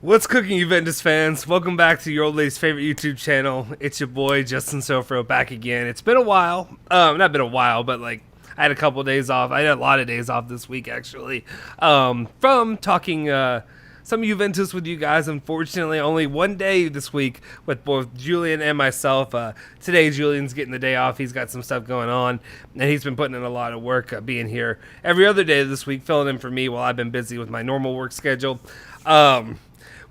What's cooking, Juventus fans? Welcome back to your old lady's favorite YouTube channel. It's your boy Justin Sofro back again. It's been a while. Not been a while, but like I had a couple of days off. I had a lot of days off this week actually. From talking some Juventus with you guys. Unfortunately, only one day this week with both Julian and myself. Today, Julian's getting the day off. He's got some stuff going on, and he's been putting in a lot of work being here every other day this week, filling in for me while I've been busy with my normal work schedule.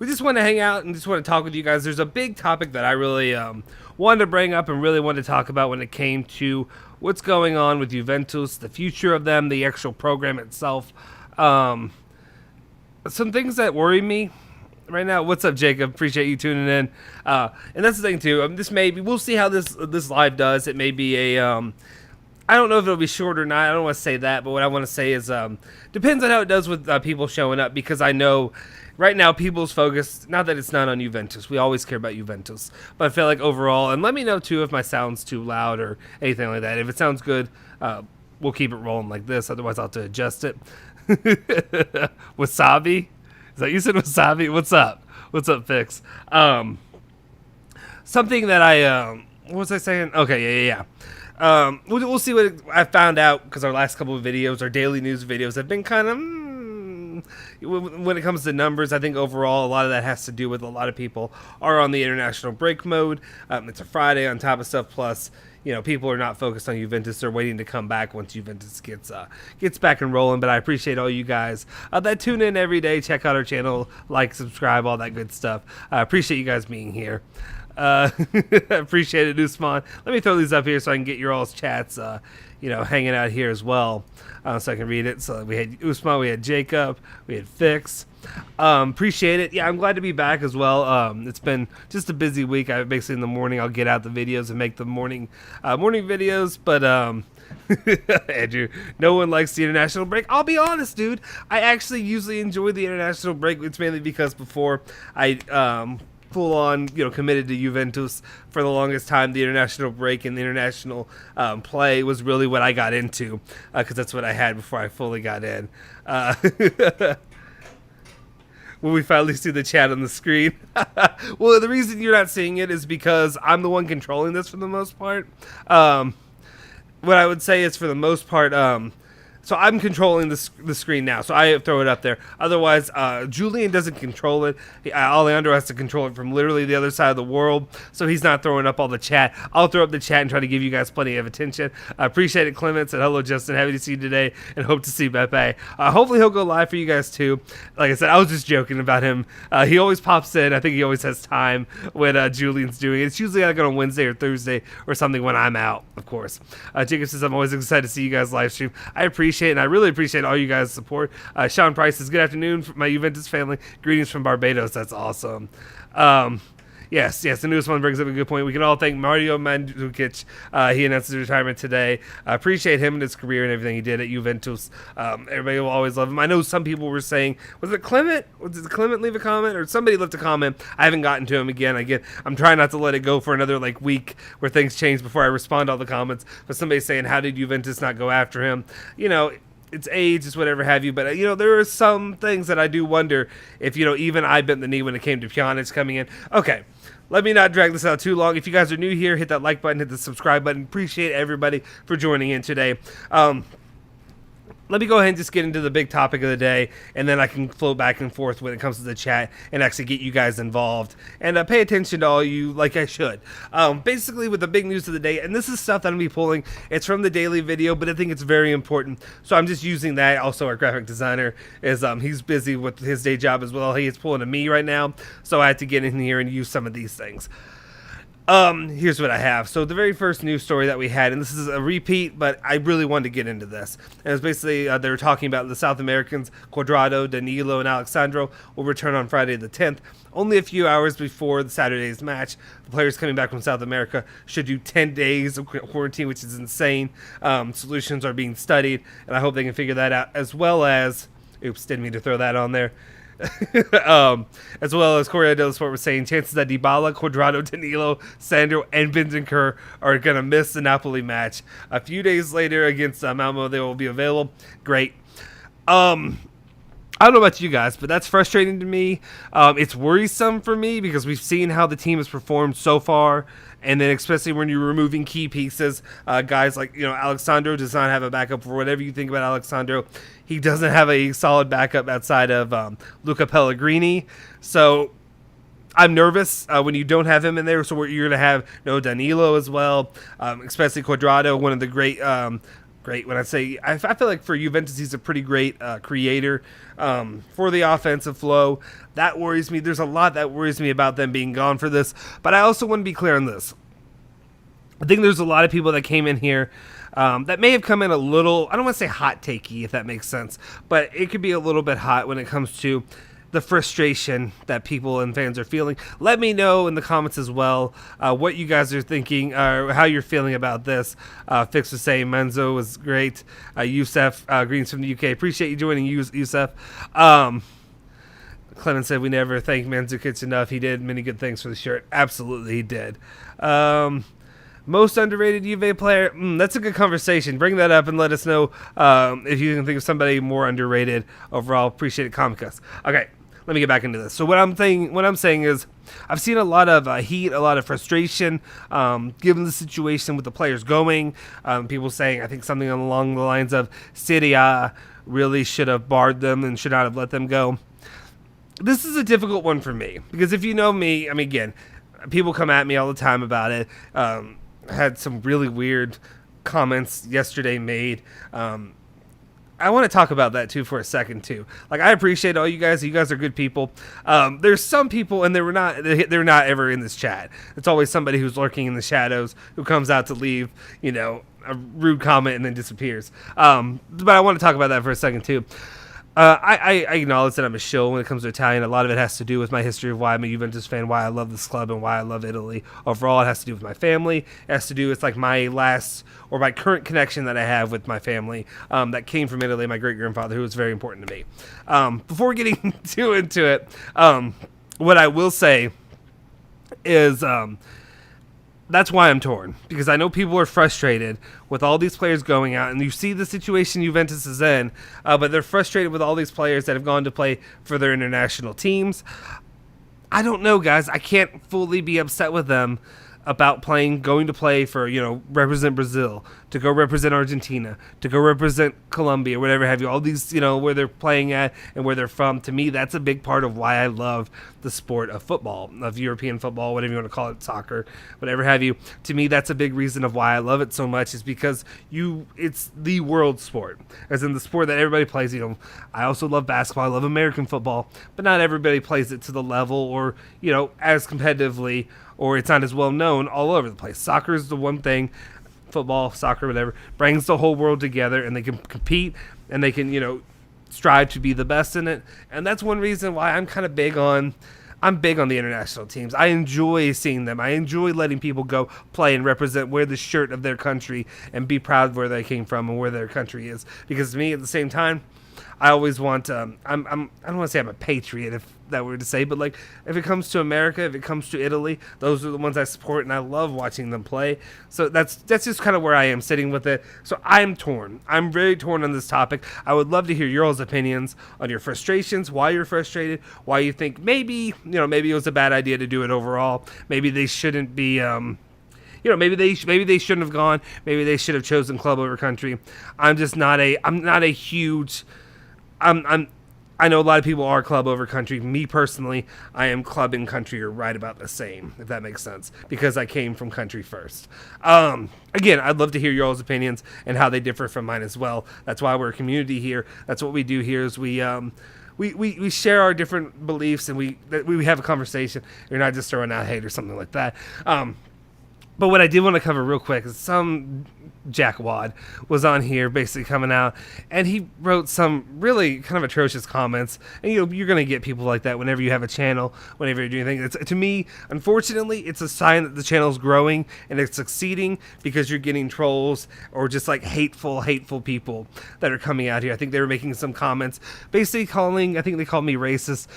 We just want to hang out and just want to talk with you guys. There's a big topic that I really wanted to bring up and really wanted to talk about when it came to what's going on with Juventus, the future of them, the actual program itself. Some things that worry me right now. What's up, Jacob? Appreciate you tuning in. And that's the thing too. This may be. We'll see how this live does. It may be a. I don't know if it'll be short or not. I don't want to say that, but what I want to say is depends on how it does with people showing up, because I know right now people's focus, not that it's not on Juventus. We always care about Juventus. But I feel like overall, and let me know too if my sound's too loud or anything like that. If it sounds good, we'll keep it rolling like this. Otherwise, I'll have to adjust it. Wasabi? Is that you said wasabi? What's up? What's up, Fix? Something that what was I saying? Okay, yeah. We'll see what I found out, because our last couple of videos, our daily news videos, have been kind of when it comes to numbers. I think overall a lot of that has to do with a lot of people are on the international break mode. It's a Friday on top of stuff, plus people are not focused on Juventus. They're waiting to come back once Juventus gets back and rolling. But I appreciate all you guys that tune in every day, check out our channel, like, subscribe, all that good stuff. I appreciate you guys being here. Appreciate it, Usman. Let me throw these up here so I can get your all's chats, hanging out here as well, so I can read it. So we had Usman, we had Jacob, we had Fix. Appreciate it. Yeah, I'm glad to be back as well. It's been just a busy week. Basically in the morning I'll get out the videos and make the morning videos, but Andrew, no one likes the international break. I'll be honest, dude. I actually usually enjoy the international break. It's mainly because before I full on, committed to Juventus for the longest time, the international break and the international play was really what I got into, because that's what I had before I fully got in. Will we finally see the chat on the screen? Well, the reason you're not seeing it is because I'm the one controlling this for the most part. What I would say is, for the most part, so I'm controlling the screen now, so I throw it up there. Otherwise, Julian doesn't control it. Alejandro has to control it from literally the other side of the world, so he's not throwing up all the chat. I'll throw up the chat and try to give you guys plenty of attention. I appreciate it, Clements, and hello, Justin. Happy to see you today, and hope to see Beppe. Hopefully he'll go live for you guys too. Like I said, I was just joking about him. He always pops in. I think he always has time when Julian's doing it. It's usually like on Wednesday or Thursday or something when I'm out, of course. Jacob says, I'm always excited to see you guys live stream. I appreciate it, and I really appreciate all you guys' support. Sean Price says, good afternoon, my Juventus family. Greetings from Barbados. That's awesome. Yes, the newest one brings up a good point. We can all thank Mario Mandzukic. He announced his retirement today. I appreciate him and his career and everything he did at Juventus. Everybody will always love him. I know some people were saying, was it Clement? Did Clement leave a comment? Or somebody left a comment. I haven't gotten to him again. I'm trying not to let it go for another week where things change before I respond to all the comments. But somebody's saying, how did Juventus not go after him? It's age, it's whatever have you, but there are some things that I do wonder if even I bent the knee when it came to Pjanic coming in. Okay, let me not drag this out too long. If you guys are new here, hit that like button, hit the subscribe button. Appreciate everybody for joining in today. Let me go ahead and just get into the big topic of the day, and then I can flow back and forth when it comes to the chat and actually get you guys involved and pay attention to all you like I should. Basically, with the big news of the day, and this is stuff that I'm going to be pulling. It's from the daily video, but I think it's very important, so I'm just using that. Also, our graphic designer is he's busy with his day job as well. He is pulling to me right now, so I had to get in here and use some of these things. Here's what I have. So the very first news story that we had, and this is a repeat, but I really wanted to get into this. And it's basically, they were talking about the South Americans, Cuadrado, Danilo, and Alexandro will return on Friday the 10th. Only a few hours before the Saturday's match. The players coming back from South America should do 10 days of quarantine, which is insane. Solutions are being studied, and I hope they can figure that out, as well as, oops, didn't mean to throw that on there. As well as Corriere dello Sport was saying, chances that Dybala, Cuadrado, Danilo, Sandro, and Bentancur are going to miss the Napoli match. A few days later against Malmo, they will be available. Great. I don't know about you guys, but that's frustrating to me. It's worrisome for me because we've seen how the team has performed so far, and then especially when you're removing key pieces, guys like Alexandro does not have a backup for whatever you think about Alexandro. He doesn't have a solid backup outside of Luca Pellegrini, so I'm nervous when you don't have him in there. So you're going to have Danilo as well, especially Cuadrado, one of the great. When I say, I feel like for Juventus, he's a pretty great creator for the offensive flow. That worries me. There's a lot that worries me about them being gone for this. But I also want to be clear on this. I think there's a lot of people that came in here that may have come in a little, I don't want to say hot takey, if that makes sense, but it could be a little bit hot when it comes to the frustration that people and fans are feeling. Let me know in the comments as well what you guys are thinking or how you're feeling about this. Fix was saying Menzo was great. Youssef Greens from the UK. Appreciate you joining, Youssef. Clement said we never thanked Mandzukic enough. He did many good things for the shirt. Absolutely, he did. Most underrated Juve player? That's a good conversation. Bring that up and let us know if you can think of somebody more underrated overall. Appreciate it, Comicus. Okay, let me get back into this. So what I'm saying is I've seen a lot of heat, a lot of frustration, given the situation with the players going. People saying, I think something along the lines of Serie A really should have barred them and should not have let them go. This is a difficult one for me because if you know me, I mean, again, people come at me all the time about it. Had some really weird comments yesterday made. I want to talk about that too for a second too. Like, I appreciate all you guys. You guys are good people. There's some people, and they're not ever in this chat. It's always somebody who's lurking in the shadows who comes out to leave, a rude comment and then disappears. But I want to talk about that for a second too. I acknowledge that I'm a shill when it comes to Italian. A lot of it has to do with my history of why I'm a Juventus fan, why I love this club, and why I love Italy. Overall, it has to do with my family. It has to do with my my current connection that I have with my family that came from Italy, my great-grandfather, who was very important to me. Before getting too into it, what I will say is that's why I'm torn, because I know people are frustrated with all these players going out, and you see the situation Juventus is in, but they're frustrated with all these players that have gone to play for their international teams. I don't know, guys. I can't fully be upset with them about going to play for, represent Brazil, to go represent Argentina, to go represent Colombia, whatever have you, all these, where they're playing at and where they're from. To me, that's a big part of why I love the sport of football, of European football, whatever you want to call it, soccer, whatever have you. To me, that's a big reason of why I love it so much, is because it's the world sport, as in the sport that everybody plays. I also love basketball, I love American football, but not everybody plays it to the level or, as competitively, or it's not as well known all over the place. Soccer is the one thing, football, soccer, whatever, brings the whole world together, and they can compete, and they can, strive to be the best in it. And that's one reason why I'm kind of big on the international teams. I enjoy seeing them. I enjoy letting people go play and represent, wear the shirt of their country, and be proud of where they came from and where their country is. Because to me, at the same time, I always want I don't want to say I'm a patriot, if that were to say, but if it comes to America, if it comes to Italy, those are the ones I support, and I love watching them play. So that's just kind of where I am sitting with it. So I'm torn. I'm very torn on this topic. I would love to hear your all's opinions on your frustrations, why you're frustrated, why you think maybe it was a bad idea to do it overall. Maybe they shouldn't be maybe they shouldn't have gone. Maybe they should have chosen club over country. I'm not a huge I know a lot of people are club over country. Me personally, I am club and country are right about the same, if that makes sense, because I came from country first. Again, I'd love to hear your all's opinions and how they differ from mine as well. That's why we're a community here. That's what we do here, is we share our different beliefs, and we have a conversation. You're not just throwing out hate or something like that. But what I did want to cover real quick is some jackwad was on here basically coming out, and he wrote some really kind of atrocious comments. And you're going to get people like that whenever you have a channel, whenever you're doing things. To me, unfortunately, it's a sign that the channel's growing and it's succeeding, because you're getting trolls or just hateful people that are coming out here. I think they were making some comments basically I think they called me racist.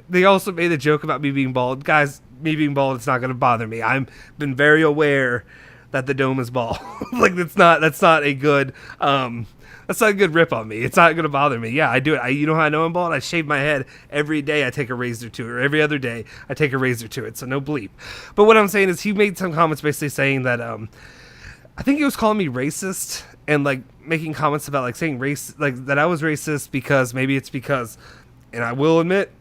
They also made a joke about me being bald. Guys, me being bald, it's not going to bother me. I've been very aware that the dome is bald. That's not a good That's not a good rip on me. It's not going to bother me. Yeah, I do it. You know how I know I'm bald? I shave my head every day. I take a razor to it, or every other day I take a razor to it. So no bleep. But what I'm saying is, he made some comments basically saying that I think he was calling me racist and like making comments about like saying race, like that I was racist because maybe it's because, and I will admit,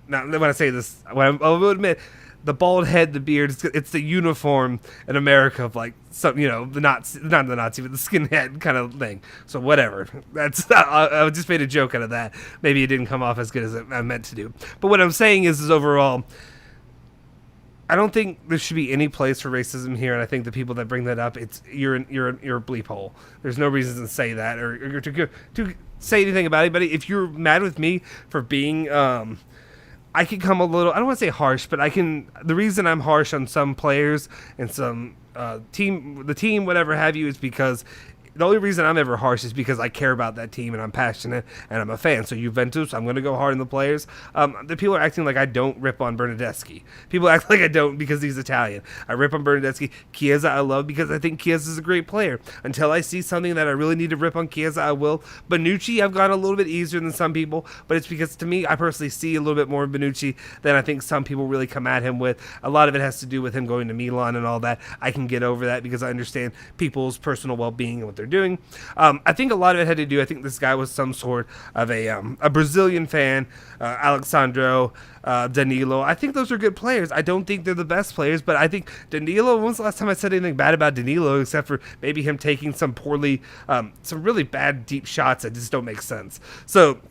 now when I say this, I will admit, the bald head, the beard, it's the uniform in America of like some, the Nazi, not the Nazi, but the skinhead kind of thing. So whatever. I just made a joke out of that. Maybe it didn't come off as good as I meant to do. But what I'm saying is overall, I don't think there should be any place for racism here, and I think the people that bring that up, you're a bleep hole. There's no reason to say that or to say anything about anybody. If you're mad with me for being I can come a little, I don't want to say harsh, but the reason I'm harsh on some players and some the team, whatever have you, is because the only reason I'm ever harsh is because I care about that team and I'm passionate and I'm a fan. So Juventus, I'm going to go hard on the players. The people are acting like I don't rip on Bernardeschi. People act like I don't because he's Italian. I rip on Bernardeschi. Chiesa I love because I think Chiesa is a great player. Until I see something that I really need to rip on Chiesa, I will. Bonucci, I've gone a little bit easier than some people, but it's because to me, I personally see a little bit more of Bonucci than I think some people really come at him with. A lot of it has to do with him going to Milan and all that. I can get over that because I understand people's personal well-being and what they're doing. I think a lot of it had to do, I think this guy was some sort of a Brazilian fan, Alexandro, Danilo. I think those are good players. I don't think they're the best players, but I think Danilo, when was the last time I said anything bad about Danilo except for maybe him taking some really bad deep shots that just don't make sense. So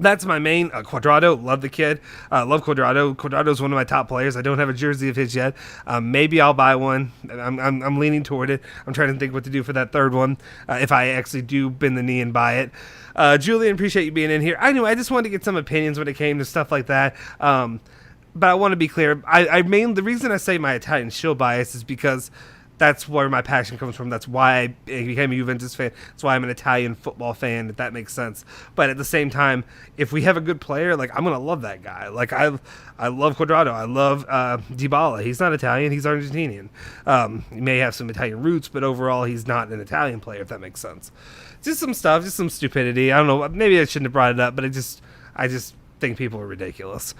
that's my main. Cuadrado, love the kid. Love Cuadrado. Cuadrado's one of my top players. I don't have a jersey of his yet. Maybe I'll buy one. I'm leaning toward it. I'm trying to think what to do for that third one if I actually do bend the knee and buy it. Julian, appreciate you being in here. I just wanted to get some opinions when it came to stuff like that. But I want to be clear. The reason I say my Italian shield bias is because that's where my passion comes from. That's why I became a Juventus fan. That's why I'm an Italian football fan, if that makes sense. But at the same time, if we have a good player, like I'm going to love that guy. Like I love Cuadrado. I love Dybala. He's not Italian. He's Argentinian. He may have some Italian roots, but overall, he's not an Italian player, if that makes sense. Just some stuff, just some stupidity. I don't know. Maybe I shouldn't have brought it up, but I just think people are ridiculous.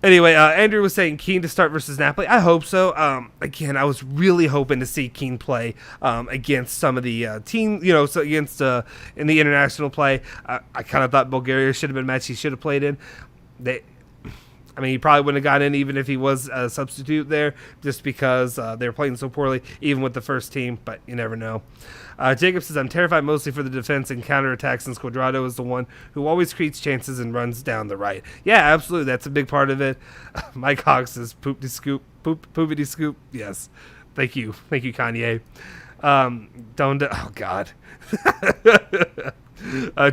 Anyway, Andrew was saying Keane to start versus Napoli. I hope so. Again, I was really hoping to see Keane play against some of the team, so against in the international play. I kind of thought Bulgaria should have been a match he should have played in. He probably wouldn't have got in even if he was a substitute there, just because they were playing so poorly, even with the first team, but you never know. Jacob says, I'm terrified mostly for the defense and counterattack since Cuadrado is the one who always creates chances and runs down the right. Yeah, absolutely. That's a big part of it. Mike Hawks says, poopity scoop. Yes. Thank you. Thank you, Kanye. Oh, God.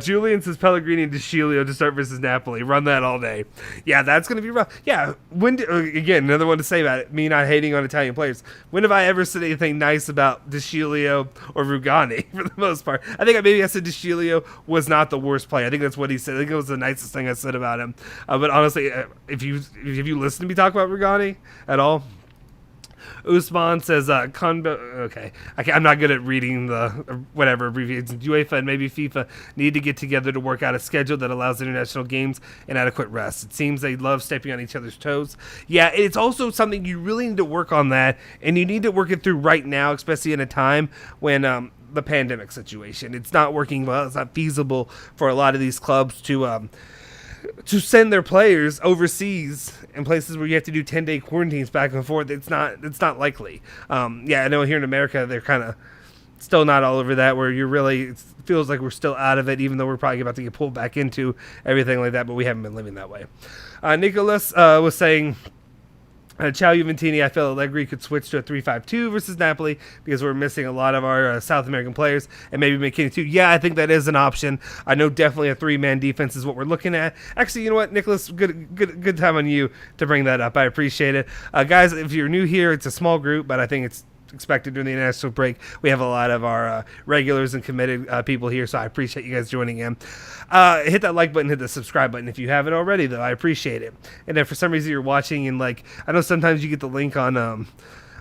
Julian says Pellegrini and DeScilio to start versus Napoli. Run that all day. Yeah, that's going to be rough. Yeah, again, another one to say about it, me not hating on Italian players. When have I ever said anything nice about DeScilio or Rugani for the most part? I think maybe I said DeScilio was not the worst player. I think that's what he said. I think it was the nicest thing I said about him. But honestly, if you listen to me talk about Rugani at all, Usman says, okay, I'm not good at reading the whatever abbreviations. UEFA and maybe FIFA need to get together to work out a schedule that allows international games and adequate rest. It seems they love stepping on each other's toes. Yeah, it's also something you really need to work on that, and you need to work it through right now, especially in a time when the pandemic situation. It's not working well. It's not feasible for a lot of these clubs to send their players overseas in places where you have to do 10-day quarantines back and forth. It's not likely. Yeah, I know here in America they're kind of still not all over that, where it feels like we're still out of it, even though we're probably about to get pulled back into everything like that, but we haven't been living that way. Nicholas was saying, Ciao Juventini, I feel Allegri could switch to a 3-5-2 versus Napoli because we're missing a lot of our South American players, and maybe McKinney too. Yeah, I think that is an option. I know definitely a 3-man defense is what we're looking at. Actually, you know what, Nicholas, good time on you to bring that up. I appreciate it. Guys, if you're new here, it's a small group, but I think it's expected during the international break. We have a lot of our regulars and committed people here, so I appreciate you guys joining in. Hit that like button, hit the subscribe button if you haven't already, though. I appreciate it. And if for some reason you're watching and I know sometimes you get the link on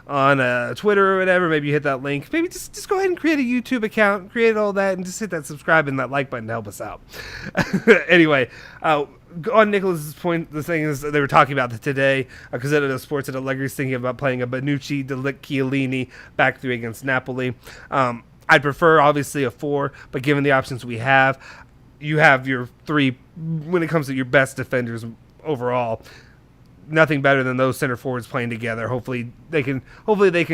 on Twitter or whatever, maybe you hit that link. Maybe just go ahead and create a YouTube account, create all that, and just hit that subscribe and that like button to help us out. Anyway, on Nicholas's point, the thing is they were talking about that today because of Sports at Allegri'S thinking about playing a Bonucci, De Chiellini back three against Napoli. I'd prefer obviously a 4, but given the options we have, you have your 3 when it comes to your best defenders overall. Nothing better than those center forwards playing together. Hopefully they can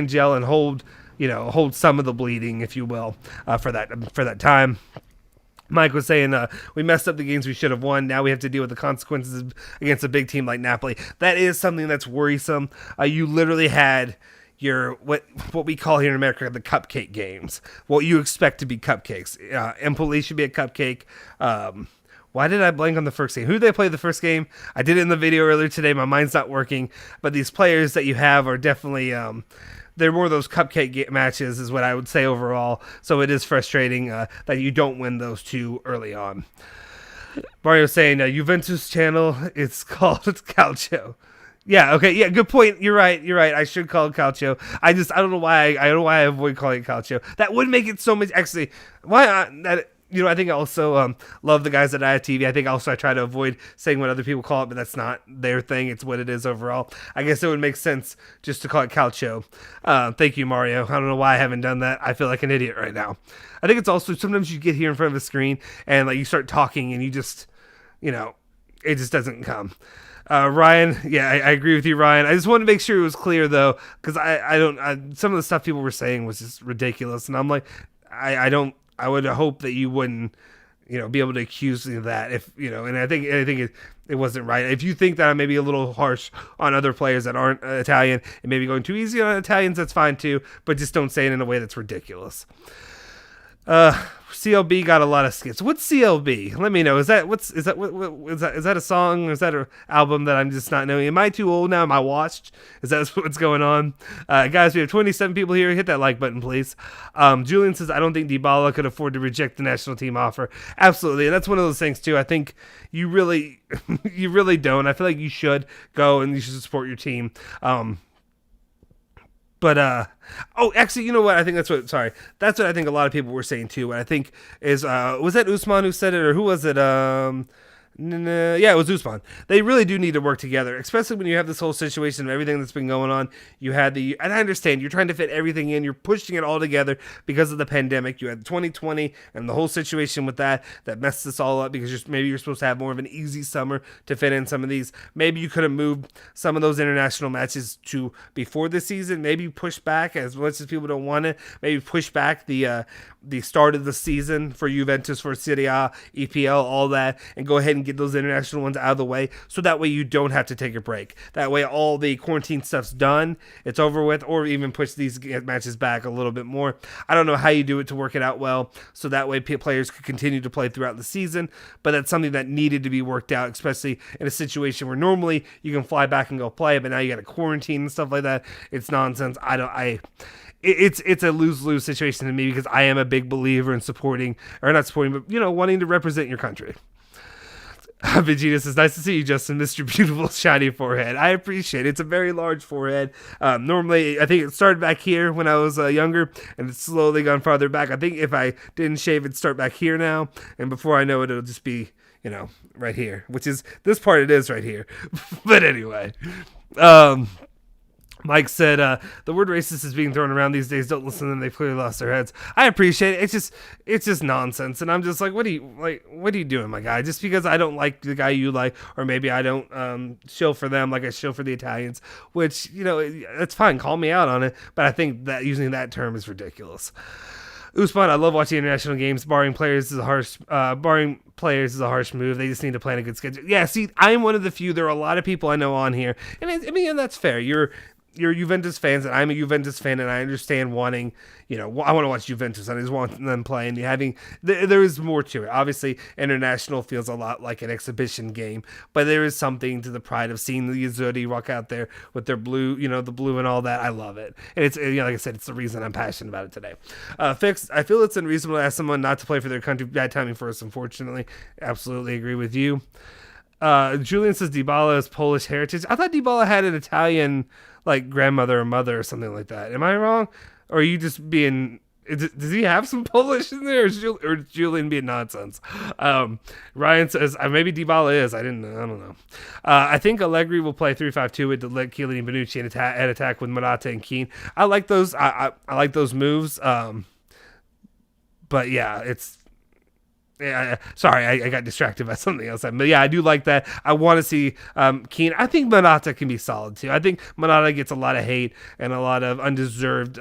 gel and hold some of the bleeding, if you will, for that time. Mike was saying we messed up the games we should have won. Now we have to deal with the consequences against a big team like Napoli. That is something that's worrisome. You literally had your what we call here in America the cupcake games. What you expect to be cupcakes. Empoli should be a cupcake. Why did I blank on the first game? Who did they play the first game? I did it in the video earlier today. My mind's not working. But these players that you have are definitely they're more of those cupcake matches is what I would say overall. So it is frustrating that you don't win those too early on. Mario saying Juventus channel, it's called Calcio. Yeah, okay, yeah, good point. You're right. I should call it Calcio. I don't know why I avoid calling it Calcio. That would make it so much actually I think I also love the guys at IFTV. I think also I try to avoid saying what other people call it, but that's not their thing. It's what it is overall. I guess it would make sense just to call it Calcio. Thank you, Mario. I don't know why I haven't done that. I feel like an idiot right now. I think it's also sometimes you get here in front of the screen and like you start talking and you just, it just doesn't come. Ryan, yeah, I agree with you, Ryan. I just wanted to make sure it was clear though, because some of the stuff people were saying was just ridiculous, and I'm like, I would hope that you wouldn't, be able to accuse me of that if, and I think it wasn't right. If you think that I'm maybe a little harsh on other players that aren't Italian and maybe going too easy on Italians, that's fine too, but just don't say it in a way that's ridiculous. CLB got a lot of skits. What's CLB? Let me know. Is that a song? Or is that an album that I'm just not knowing? Am I too old now? Am I washed? Is that what's going on? Guys, we have 27 people here. Hit that like button, please. Julian says, I don't think Dybala could afford to reject the national team offer. Absolutely. And that's one of those things too. I think you really don't. I feel like you should go and you should support your team. But, actually, you know what? I think that's what I think a lot of people were saying too. What I think is, was that Usman who said it, or who was it? Yeah, it was Usman. They really do need to work together, especially when you have this whole situation of everything that's been going on. You had and I understand you're trying to fit everything in. You're pushing it all together because of the pandemic. You had 2020 and the whole situation with that messed this all up because maybe you're supposed to have more of an easy summer to fit in some of these. Maybe you could have moved some of those international matches to before the season. Maybe push back as much as people don't want it. Maybe push back the start of the season for Juventus, for Serie A, EPL, all that, and go ahead and get those international ones out of the way so that way you don't have to take a break. That way all the quarantine stuff's done, it's over with, or even push these matches back a little bit more. I don't know how you do it to work it out well so that way players could continue to play throughout the season, but that's something that needed to be worked out, especially in a situation where normally you can fly back and go play, but now you got to quarantine and stuff like that. It's nonsense. It's a lose-lose situation to me because I am a big believer in wanting to represent your country. Vegeta says, nice to see you, Justin, Mr. Beautiful Shiny Forehead. I appreciate it. It's a very large forehead. Normally, I think it started back here when I was younger, and it's slowly gone farther back. I think if I didn't shave, it'd start back here now, and before I know it, it'll just be, right here, which is, this part it is right here. But anyway, Mike said, the word racist is being thrown around these days. Don't listen to them. They've clearly lost their heads. I appreciate it. It's just nonsense. And I'm just like, what are you doing, my guy? Just because I don't like the guy you like, or maybe I don't show for them like I show for the Italians, which, that's fine. Call me out on it. But I think that using that term is ridiculous. Usman, I love watching international games. Barring players is a harsh move. They just need to plan a good schedule. Yeah, see, I'm one of the few. There are a lot of people I know on here. And and that's fair. You're Juventus fans, and I'm a Juventus fan, and I understand wanting, I want to watch Juventus, and I just want them playing. There is more to it. Obviously, international feels a lot like an exhibition game, but there is something to the pride of seeing the Azzurri walk out there with their blue, the blue and all that. I love it, and it's like I said, it's the reason I'm passionate about it today. Fixed. I feel it's unreasonable to ask someone not to play for their country. Bad timing for us, unfortunately. Absolutely agree with you. Julian says Dybala is Polish heritage. I thought Dybala had an Italian like grandmother or mother or something like that. Am I wrong? Or are you just being? Does he have some Polish in there, or is Julian being nonsense? Ryan says maybe Dybala is. I don't know. I think Allegri will play 3-5-2 with De Ligt, Chiellini, and Bonucci and attack with Morata and Keane. I like those. I like those moves. But yeah, it's. Yeah, sorry, I got distracted by something else. But yeah, I do like that. I want to see Keane. I think Morata can be solid too. I think Morata gets a lot of hate and a lot of undeserved,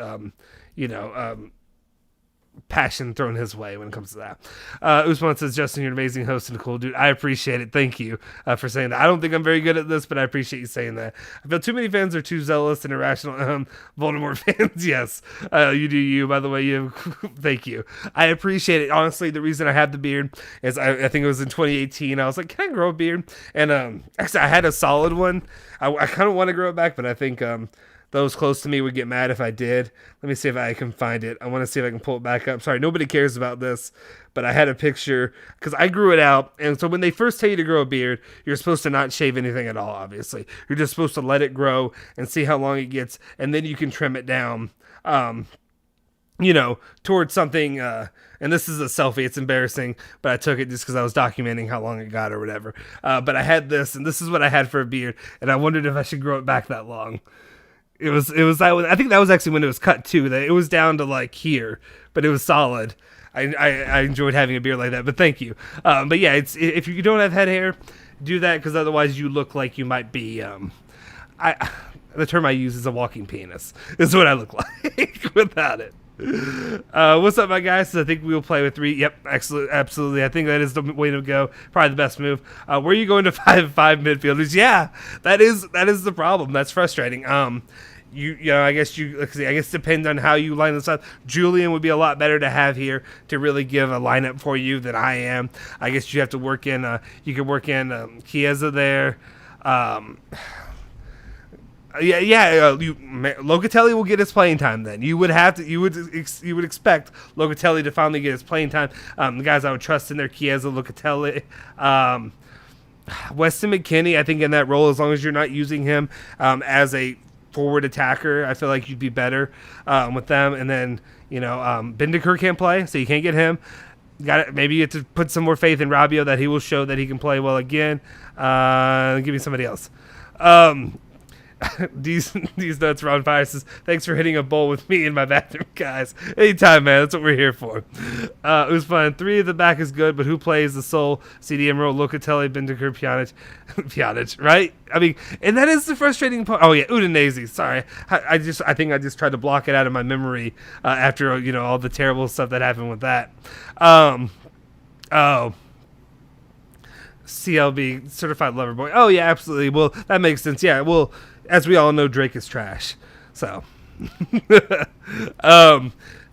passion thrown his way when it comes to that. Usman says, Justin, you're an amazing host and a cool dude. I appreciate it. Thank you for saying that. I don't think I'm very good at this, but I appreciate you saying that. I feel too many fans are too zealous and irrational. Voldemort fans, yes. You do you, by the way. Thank you. I appreciate it. Honestly, the reason I had the beard is I think it was in 2018. I was like, can I grow a beard? And actually, I had a solid one. I kind of want to grow it back, but I think those close to me would get mad if I did. Let me see if I can find it. I want to see if I can pull it back up. Sorry, nobody cares about this, but I had a picture because I grew it out. And so when they first tell you to grow a beard, you're supposed to not shave anything at all, obviously. You're just supposed to let it grow and see how long it gets, and then you can trim it down, towards something. And this is a selfie. It's embarrassing, but I took it just because I was documenting how long it got or whatever. But I had this, and this is what I had for a beard, and I wondered if I should grow it back that long. It was. I think that was actually when it was cut too. That it was down to like here, but it was solid. I enjoyed having a beard like that. But thank you. But yeah, it's if you don't have head hair, do that because otherwise you look like you might be. The term I use is a walking penis. Is what I look like without it. What's up, my guys? I think we'll play with 3. Yep, absolutely. I think that is the way to go. Probably the best move. Where are you going to 5 midfielders? Yeah, that is the problem. That's frustrating. I guess it depends on how you line this up. Julian would be a lot better to have here to really give a lineup for you than I am. I guess you have to work in. You could work in Chiesa there. Locatelli will get his playing time. Then you would expect Locatelli to finally get his playing time. The guys I would trust in there: Chiesa, Locatelli, Weston McKennie. I think in that role, as long as you're not using him as a forward attacker, I feel like you'd be better with them. And then Bentancur can't play, so you can't get him. Maybe you have to put some more faith in Rabiot that he will show that he can play well again. Give me somebody else. These nuts Ron Fire says, thanks for hitting a bowl with me in my bathroom, guys. Anytime, man. That's what we're here for. It was fun. 3 at the back is good, but who plays the sole CDM role? Locatelli, Bentancur, Pjanic, right? I mean, and that is the frustrating part. Oh yeah, Udinese. Sorry, I think I just tried to block it out of my memory after all the terrible stuff that happened with that. CLB, Certified Lover Boy. Oh yeah, absolutely. Well, that makes sense. Yeah. Well, as we all know, Drake is trash. So,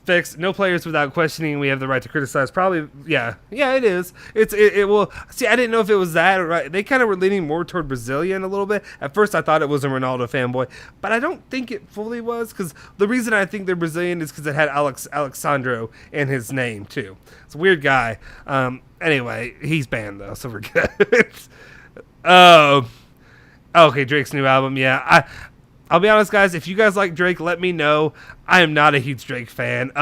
fixed. No players without questioning. We have the right to criticize. Probably, yeah, it is. It will. See, I didn't know if it was that. Right? They kind of were leaning more toward Brazilian a little bit. At first, I thought it was a Ronaldo fanboy, but I don't think it fully was. Because the reason I think they're Brazilian is because it had Alexandro in his name too. It's a weird guy. Anyway, he's banned though, so we're good. Okay, Drake's new album. Yeah, I'll be honest, guys. If you guys like Drake, let me know. I am not a huge Drake fan.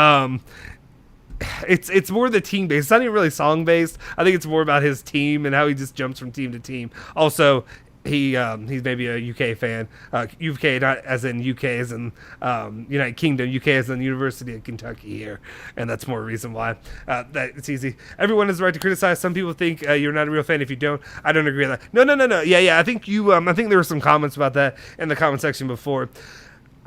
It's more the team based. It's not even really song based. I think it's more about his team and how he just jumps from team to team. Also, he's maybe a UK fan. UK not as in UK as in United Kingdom. UK as in University of Kentucky here, and that's more reason why that it's easy. Everyone has the right to criticize. Some people think you're not a real fan if you don't. I don't agree with that. No. Yeah. I think you. I think there were some comments about that in the comment section before.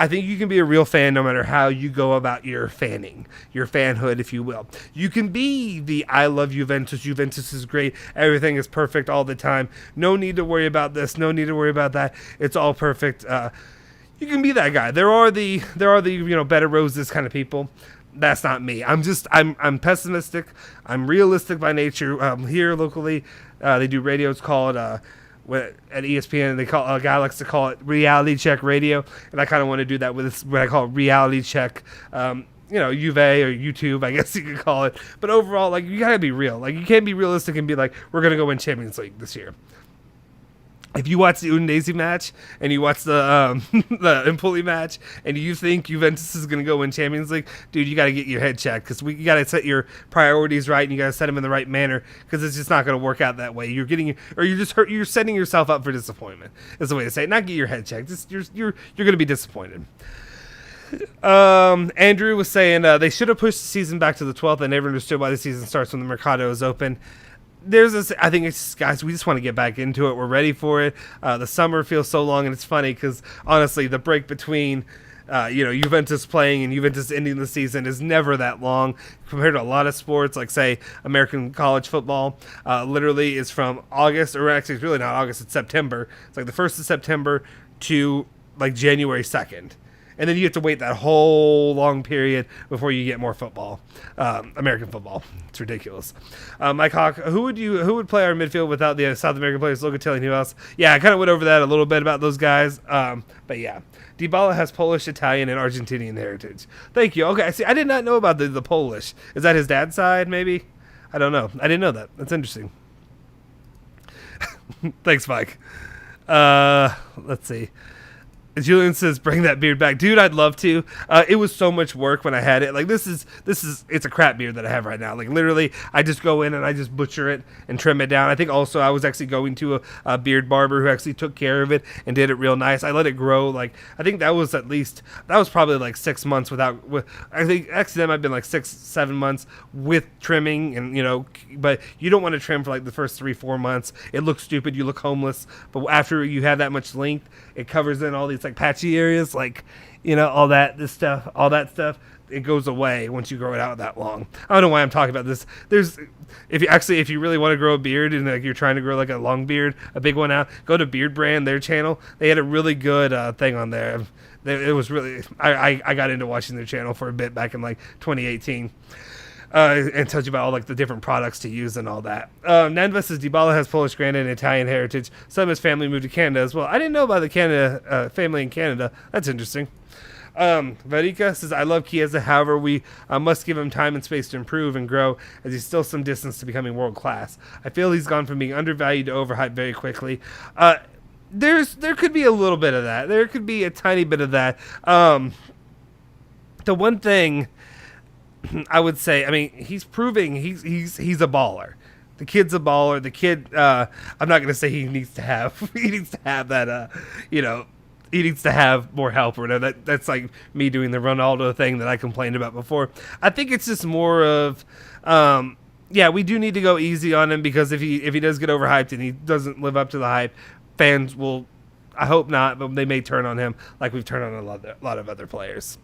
I think you can be a real fan no matter how you go about your fanning, your fanhood, if you will. You can be the I love Juventus. Juventus is great. Everything is perfect all the time. No need to worry about this. No need to worry about that. It's all perfect. You can be that guy. There are the better roses kind of people. That's not me. I'm pessimistic. I'm realistic by nature. Here locally, they do radio. It's called at ESPN, they call a guy likes to call it reality check radio, and I kind of want to do that with what I call reality check. Juve or YouTube, I guess you could call it. But overall, like, you gotta be real. Like, you can't be realistic and be like, we're gonna go win Champions League this year. if you watch the Udinese match and you watch the the Empoli match and you think Juventus is going to go win Champions League, dude, you got to get your head checked because you got to set your priorities right and you got to set them in the right manner because it's just not going to work out that way. You're getting, or you're setting yourself up for disappointment. Is the way to say it. Not get your head checked. Just, you're going to be disappointed. Andrew was saying they should have pushed the season back to the 12th. I never understood why the season starts when the Mercado is open. There's this, I think it's, guys, we just want to get back into it. We're ready for it. The summer feels so long, and it's funny because honestly, the break between Juventus playing and Juventus ending the season is never that long compared to a lot of sports, like say American college football. Literally is from August, or actually it's really not August, it's September. It's like the 1st of September to like January 2nd. And then you have to wait that whole long period before you get more football, American football. It's ridiculous. Mike Hawk, who would play our midfield without the South American players? Locatelli and who else? Yeah, I kind of went over that a little bit about those guys. But yeah, Dybala has Polish, Italian, and Argentinian heritage. Thank you. Okay, see, I did not know about the Polish. Is that his dad's side? Maybe. I don't know. I didn't know that. That's interesting. Thanks, Mike. Let's see. Julian says, bring that beard back. Dude, I'd love to. It was so much work when I had it. Like, this is, it's a crap beard that I have right now. Like, literally, I just go in and I just butcher it and trim it down. I think also I was actually going to a beard barber who actually took care of it and did it real nice. I let it grow. Like, I think that was probably like 6 months I think actually that might have been like 6-7 months with trimming and, but you don't want to trim for like the first 3-4 months. It looks stupid. You look homeless. But after you have that much length, it covers in all these like patchy areas, like all that stuff. It goes away once you grow it out that long. I don't know why I'm talking about this. If you really want to grow a beard and like you're trying to grow like a long beard, a big one out, go to Beard Brand, their channel. They had a really good thing on there. It was really I got into watching their channel for a bit back in like 2018. And tells you about all like the different products to use and all that. Nanva says Dybala has Polish granddad and Italian heritage. Some of his family moved to Canada as well. I didn't know about the Canada family in Canada. That's interesting. Varika says I love Chiesa. However, we must give him time and space to improve and grow, as he's still some distance to becoming world class. I feel he's gone from being undervalued to overhyped very quickly. There could be a little bit of that. There could be a tiny bit of that. The one thing I would say, I mean, he's proving he's a baller. The kid's a baller. The kid, I'm not going to say he needs to have that, he needs to have more help or whatever. That's like me doing the Ronaldo thing that I complained about before. I think it's just more of, we do need to go easy on him because if he does get overhyped and he doesn't live up to the hype, fans will, I hope not, but they may turn on him like we've turned on a lot of other players.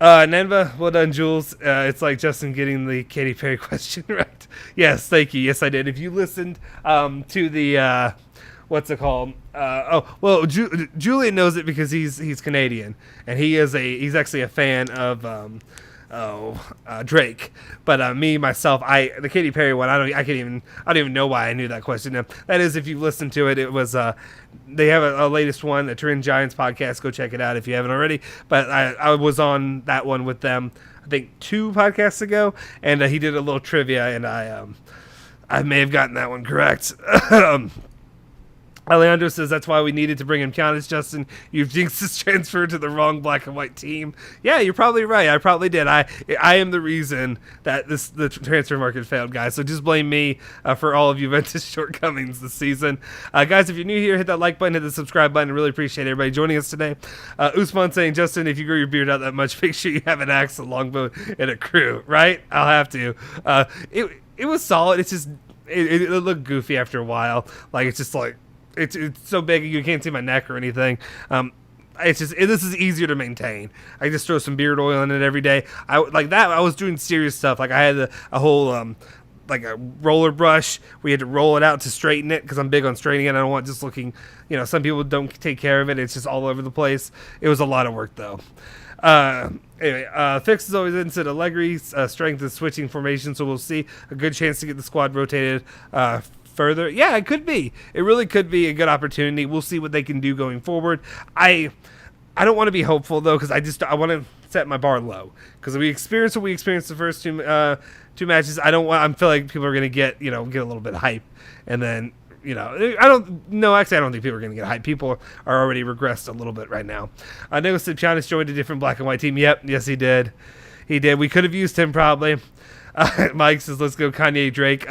Nenva, well done, Jules. It's like Justin getting the Katy Perry question right. Yes, thank you. Yes, I did. If you listened to the what's it called? Julian knows it because he's Canadian and he's actually a fan of Drake. But me myself, the Katy Perry one, I don't even know why I knew that question. Now, that is, if you listen to it, it was they have a latest one, a Turin Giants podcast. Go check it out if you haven't already. But I was on that one with them, I think 2 podcasts ago, and he did a little trivia, and I may have gotten that one correct. Alejandro says that's why we needed to bring in Pjanic. Justin, you've jinxed this transfer to the wrong black and white team. Yeah, you're probably right. I probably did. I am the reason that the transfer market failed, guys. So just blame me for all of Juventus' shortcomings this season. Guys, if you're new here, hit that like button, hit the subscribe button. I really appreciate everybody joining us today. Usman saying, Justin, if you grow your beard out that much, make sure you have an axe, a longbow, and a crew, right? I'll have to. It was solid. It's just, it looked goofy after a while. Like, it's just like, it's so big you can't see my neck or anything. This is easier to maintain. I just throw some beard oil in it every day. I was doing serious stuff. Like I had a whole like a roller brush. We had to roll it out to straighten it because I'm big on straightening it. I don't want just looking. Some people don't take care of it. It's just all over the place. It was a lot of work though. Anyway, Fix is always into Allegri'S strength is switching formation, so we'll see a good chance to get the squad rotated further. Yeah, it could be. It really could be a good opportunity. We'll see what they can do going forward. I don't want to be hopeful though, because I want to set my bar low, because we experienced what we experienced the first two matches. I feel like people are going to get a little bit hype and then I don't know. Actually, I don't think people are going to get hyped. People are already regressed a little bit right now. Nicholas Giannis joined a different black and white team. Yep, yes, he did. He did. We could have used him probably. Mike says, let's go Kanye Drake.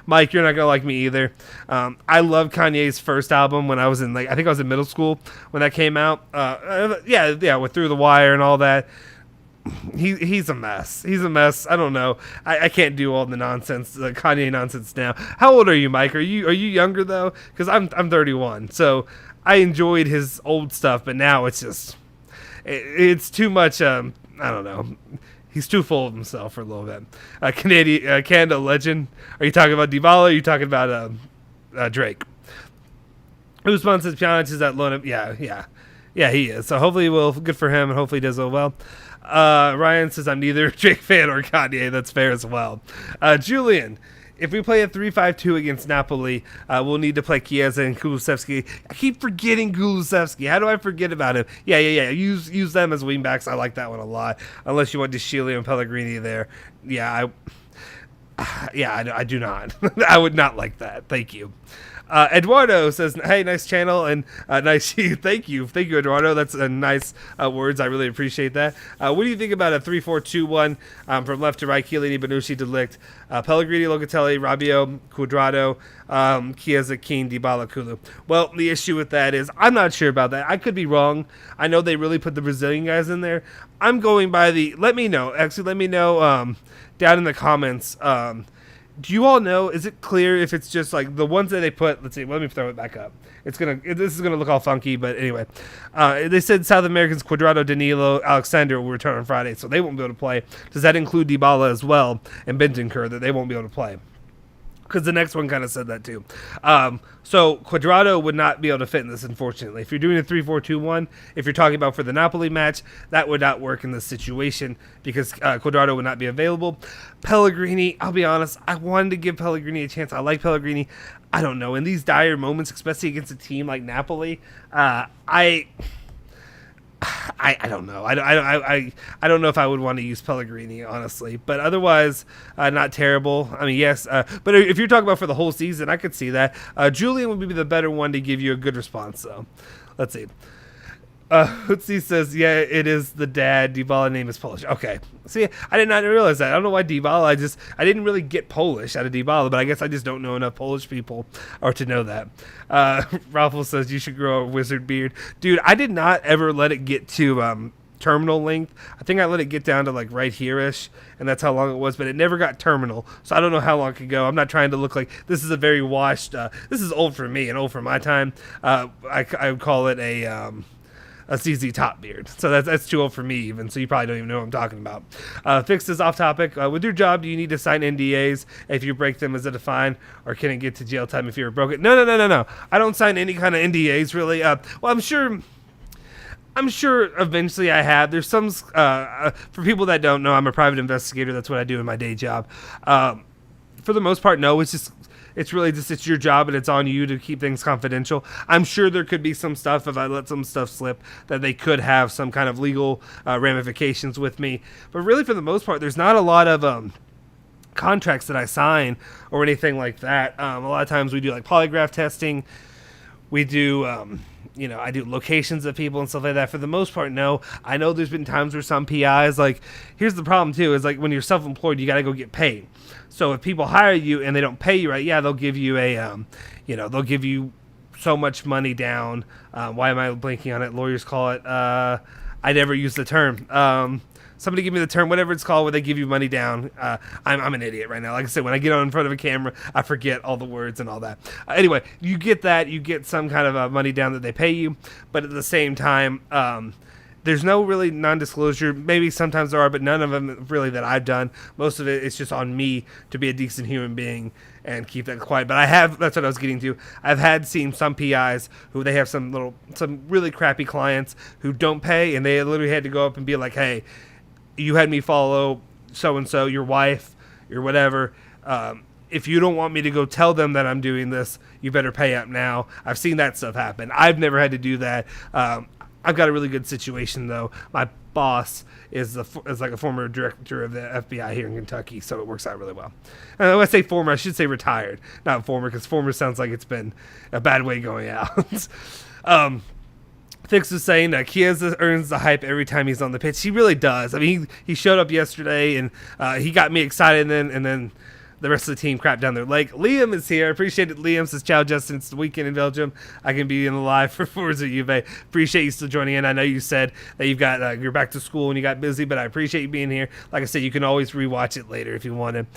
Mike, you're not going to like me either. I love Kanye's first album when I was I think I was in middle school when that came out. Yeah, with Through the Wire and all that. He's a mess. He's a mess. I don't know. I can't do all the nonsense, the Kanye nonsense now. How old are you, Mike? Are you younger though? Because I'm 31. So I enjoyed his old stuff, but now it's just it's too much. I don't know. He's too full of himself for a little bit. Canada legend. Are you talking about Dybala? Or are you talking about Drake? Usman says Pjanic is at loan. Yeah, he is. So hopefully, good for him, and hopefully he does well. Ryan says I'm neither a Drake fan or Kanye. That's fair as well. Julian, if we play a 3-5-2 against Napoli, we'll need to play Chiesa and Kulusevski. I keep forgetting Kulusevski. How do I forget about him? Yeah. Use them as wingbacks. I like that one a lot. Unless you want DeShilio and Pellegrini there. Yeah, I do not. I would not like that. Thank you. Eduardo says, hey, nice channel, and nice. Thank you, Eduardo. That's nice words. I really appreciate that. What do you think about a 3-4-2-1 from left to right? Chiellini, Bonucci, De Ligt, Pellegrini, Locatelli, Rabiot, Cuadrado, Chiesa, Keane, Dybala, Kulu. Well, the issue with that is I'm not sure about that. I could be wrong. I know they really put the Brazilian guys in there. I'm going by the. Let me know. Actually, let me know down in the comments. Do you all know, is it clear if it's just like the ones that they put, let's see, let me throw it back up. This is going to look all funky, but anyway. They said South Americans, Cuadrado, Danilo, Alexander will return on Friday, so they won't be able to play. Does that include Dybala as well and Bentancur, that they won't be able to play? Because the next one kind of said that too. So Cuadrado would not be able to fit in this, unfortunately. If you're doing a 3-4-2-1, if you're talking about for the Napoli match, that would not work in this situation because Cuadrado would not be available. Pellegrini, I'll be honest, I wanted to give Pellegrini a chance. I like Pellegrini. I don't know. In these dire moments, especially against a team like Napoli, I don't know. I don't know if I would want to use Pellegrini, honestly. But otherwise, not terrible. I mean, yes. But if you're talking about for the whole season, I could see that. Julian would be the better one to give you a good response, though. Let's see. Hootsie says, yeah, it is the dad. Dybala name is Polish. Okay. See, I did not realize that. I don't know why Dybala. I didn't really get Polish out of Dybala, but I guess I just don't know enough Polish people or to know that. Ralph says, you should grow a wizard beard. Dude, I did not ever let it get to terminal length. I think I let it get down to like right here-ish, and that's how long it was, but it never got terminal, so I don't know how long it could go. I'm not trying to look like this is a very washed, this is old for me and old for my time. I would call it a ZZ Top beard. So that's too old for me even, so you probably don't even know what I'm talking about. Fix this off topic. With your job, do you need to sign NDAs? If you break them, is it a fine? Or can it get to jail time if you were broken? No. I don't sign any kind of NDAs, really. Well, I'm sure eventually I have. There's some, for people that don't know, I'm a private investigator. That's what I do in my day job. For the most part, no, it's really just, it's your job and it's on you to keep things confidential. I'm sure there could be some stuff, if I let some stuff slip, that they could have some kind of legal ramifications with me. But really, for the most part, there's not a lot of contracts that I sign or anything like that. A lot of times we do like polygraph testing. We do, I do locations of people and stuff like that. For the most part, no. I know there's been times where some PIs, like, here's the problem too, is like when you're self-employed, you got to go get paid. So if people hire you and they don't pay you right, yeah, they'll give you they'll give you so much money down. Why am I blanking on it? Lawyers call it, I never use the term. Somebody give me the term, whatever it's called, where they give you money down. I'm an idiot right now. Like I said, when I get on in front of a camera, I forget all the words and all that. Anyway, you get that. You get some kind of money down that they pay you. But at the same time, there's no really non-disclosure. Maybe sometimes there are, but none of them really that I've done. Most of it, it's just on me to be a decent human being and keep that quiet. But that's what I was getting to. I've seen some PIs who they have some really crappy clients who don't pay, and they literally had to go up and be like, hey, you had me follow so-and-so, your wife, or whatever. If you don't want me to go tell them that I'm doing this, you better pay up now. I've seen that stuff happen. I've never had to do that. I've got a really good situation, though. My boss is like a former director of the FBI here in Kentucky, so it works out really well. And when I say former, I should say retired, not former, because former sounds like it's been a bad way going out. Fix was saying that Chiesa earns the hype every time he's on the pitch. He really does. I mean, he showed up yesterday, and he got me excited, and then the rest of the team crapped down their leg. Liam is here. Appreciate it, Liam. Says, ciao, Justin. It's the weekend in Belgium. I can be in the live for Forza Juve. Appreciate you still joining in. I know you said that you're back to school and you got busy, but I appreciate you being here. Like I said, you can always rewatch it later if you want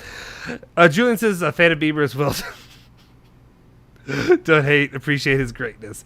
to. Julian says, a fan of Bieber as well. Don't hate. Appreciate his greatness.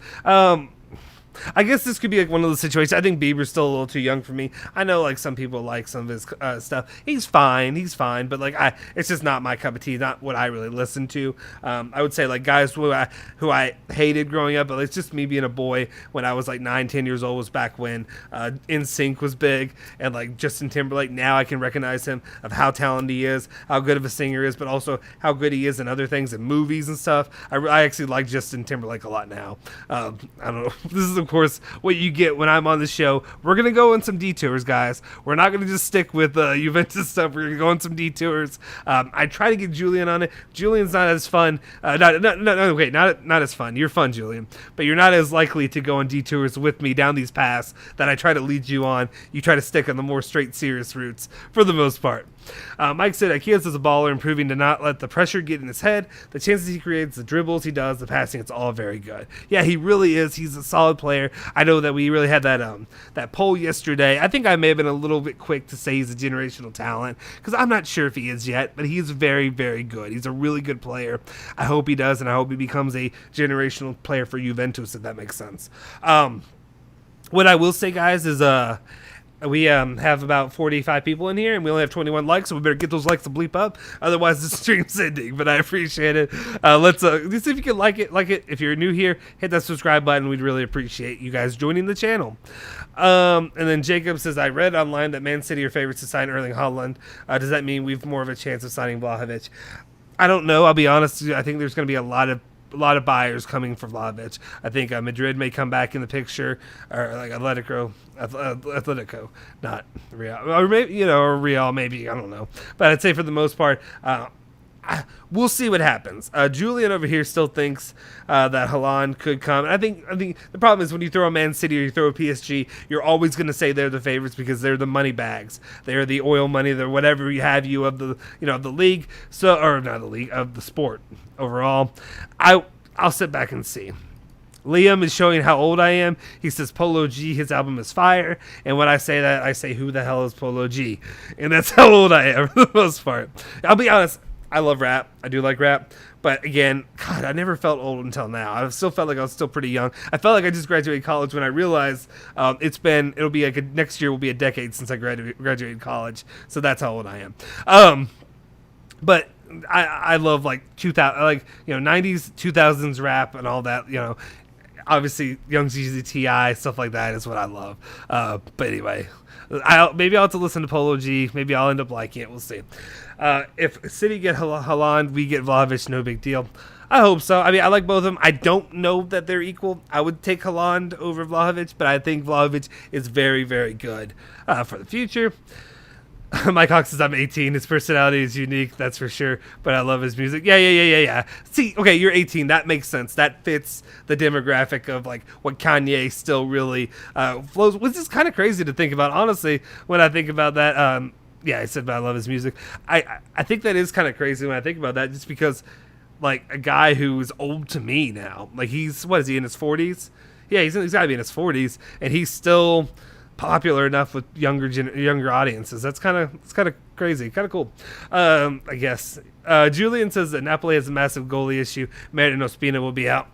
I guess this could be like one of those situations. I think Bieber's still a little too young for me. I know like some people like some of his stuff. He's fine, but like it's just not my cup of tea. Not what I really listen to. I would say like guys who I hated growing up, but it's just me being a boy when I was like 9-10 years old was back when NSYNC was big, and like Justin Timberlake. Now I can recognize him of how talented he is, how good of a singer he is, but also how good he is in other things in movies and stuff. I actually like Justin Timberlake a lot now. I don't know. This is of course what you get when I'm on the show. We're gonna go on some detours, guys. We're not gonna just stick with Juventus stuff. We're gonna go on some detours. I try to get Julian on it. Julian's not as fun. Not as fun. You're fun, Julian, but you're not as likely to go on detours with me down these paths that I try to lead you on. You try to stick on the more straight, serious routes for the most part. Mike said, Akias is a baller, improving to not let the pressure get in his head. The chances he creates, the dribbles he does, the passing, it's all very good. Yeah, he really is. He's a solid player. I know that we really had that poll yesterday. I think I may have been a little bit quick to say he's a generational talent, because I'm not sure if he is yet, but he's very, very good. He's a really good player. I hope he does, and I hope he becomes a generational player for Juventus, if that makes sense. What I will say, guys, is we have about 45 people in here, and we only have 21 likes, so we better get those likes to bleep up. Otherwise, the stream's ending, but I appreciate it. Let's see if you can like it. If you're new here, hit that subscribe button. We'd really appreciate you guys joining the channel. And then Jacob says, I read online that Man City are favorites to sign Erling Haaland. Does that mean we've more of a chance of signing Vlahovic? I don't know. I'll be honest. I think there's going to be a lot of buyers coming for Vlahovic. I think Madrid may come back in the picture, or like Atletico, not Real, or maybe or Real, maybe, I don't know. But I'd say for the most part, we'll see what happens. Julian over here still thinks that Haaland could come. And I think the problem is when you throw a Man City or you throw a PSG, you're always going to say they're the favorites because they're the money bags. They're the oil money. They're whatever you have you of the of the league. So, or not the league, of the sport overall. I'll sit back and see. Liam is showing how old I am. He says Polo G, his album is fire. And when I say that, I say, who the hell is Polo G? And that's how old I am for the most part. I'll be honest, I love rap. I do like rap. But again, God, I never felt old until now. I still felt like I was still pretty young. I felt like I just graduated college when I realized it'll be like next year will be a decade since I graduated college. So that's how old I am. But I love like 2000, like 90s, 2000s rap and all that. Obviously Young Jeezy, T.I., stuff like that is what I love. But anyway, maybe I'll have to listen to Polo G. Maybe I'll end up liking it. We'll see. If City get Haaland, we get Vlahovic, no big deal. I hope so. I mean, I like both of them. I don't know that they're equal. I would take Haaland over Vlahovic, but I think Vlahovic is very, very good for the future. Mike Hawk says, I'm 18. His personality is unique, that's for sure. But I love his music. Yeah. See, okay, you're 18. That makes sense. That fits the demographic of like what Kanye still really flows. Which is kind of crazy to think about. Honestly, when I think about that, I said, but I love his music. I think that is kind of crazy when I think about that, just because like a guy who's old to me now, like what is he, in his 40s? Yeah, he's got to be in his 40s, and he's still popular enough with younger audiences. It's kind of crazy, kind of cool. I guess. Julian says that Napoli has a massive goalie issue. Martin Ospina will be out.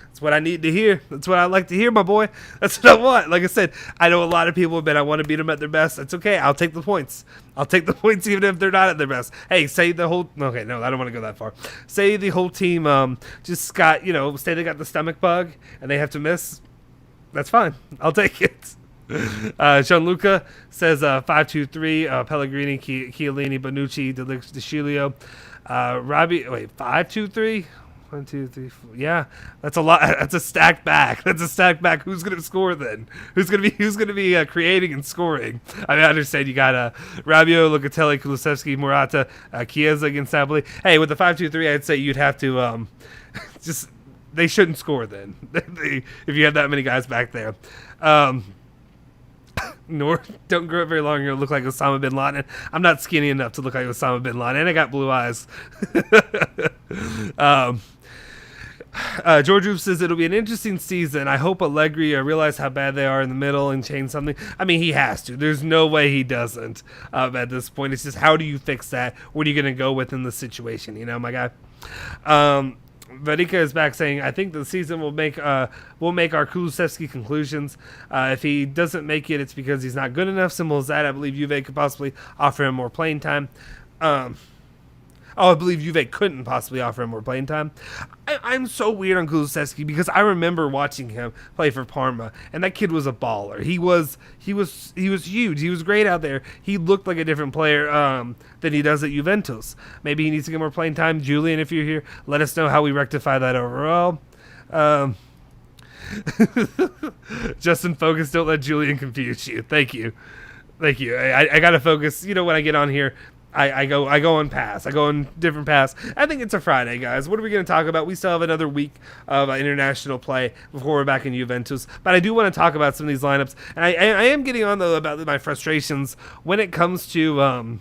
That's what I need to hear. That's what I like to hear, my boy. That's what I want. Like I said, I know a lot of people have been, I want to beat them at their best. That's okay. I'll take the points. I'll take the points even if they're not at their best. Hey, say the whole... Okay, no, I don't want to go that far. Say the whole team just got, say they got the stomach bug and they have to miss. That's fine. I'll take it. Gianluca says 5-2-3, Pellegrini, Chiellini, Bonucci, De Chilio, Robbie. Wait, 5-2-3. 1, 2, 3, 4. Yeah, that's a lot. That's a stacked back. That's a stacked back. Who's gonna score then? Who's gonna be creating and scoring? I mean, I understand you got Rabiot, Locatelli, Kulusevski, Morata, Chiesa against Napoli. Hey, with the 5-2-3, I'd say you'd have to just they shouldn't score then. If you have that many guys back there. Nor don't grow up very long. You're gonna look like Osama bin Laden. I'm not skinny enough to look like Osama bin Laden, and I got blue eyes. George Roof says it'll be an interesting season. I hope Allegri realize how bad they are in the middle and change something. I mean, he has to. There's no way he doesn't at this point. It's just, how do you fix that? What are you going to go with in the situation? You know, my guy. Verika is back saying, I think the season will make our Kulusevski conclusions. If he doesn't make it, it's because he's not good enough. Simple as that. I believe Juve could possibly offer him more playing time. I believe Juve couldn't possibly offer him more playing time. I'm so weird on Kulusevski because I remember watching him play for Parma, and that kid was a baller. He was huge. He was great out there. He looked like a different player than he does at Juventus. Maybe he needs to get more playing time. Julian, if you're here, let us know how we rectify that overall. Justin, focus. Don't let Julian confuse you. Thank you. I gotta focus. You know, when I get on here, I go on pass. I go on different paths. I think it's a Friday, guys. What are we going to talk about? We still have another week of international play before we're back in Juventus. But I do want to talk about some of these lineups. And I am getting on, though, about my frustrations when it comes to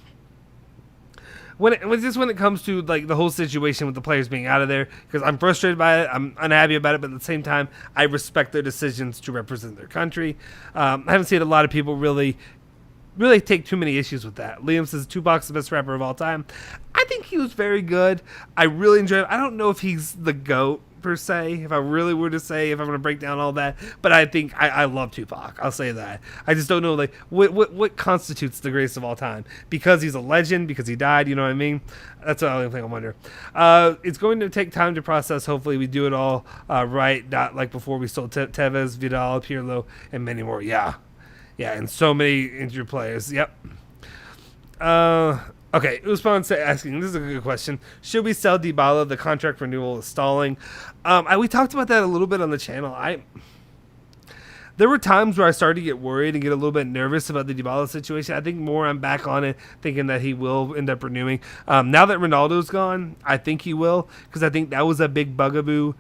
when it comes to like the whole situation with the players being out of there, because I'm frustrated by it, I'm unhappy about it, but at the same time, I respect their decisions to represent their country. I haven't seen a lot of people really take too many issues with that. Liam says Tupac's the best rapper of all time. I think he was very good. I really enjoy him. I don't know if he's the GOAT per se, if I really were to say, if I'm going to break down all that, but I think I love Tupac. I'll say that. I just don't know like what constitutes the greatest of all time, because he's a legend, because he died, you know what I mean? That's the only thing I wonder. It's going to take time to process. Hopefully we do it all right, not like before we sold Tevez, Vidal, Pirlo, and many more. Yeah, and so many injured players. Yep. Okay, Usman's asking, this is a good question. Should we sell Dybala? The contract renewal is stalling. We talked about that a little bit on the channel. There were times where I started to get worried and get a little bit nervous about the Dybala situation. I think more I'm back on it, thinking that he will end up renewing. Now that Ronaldo's gone, I think he will, because I think that was a big bugaboo.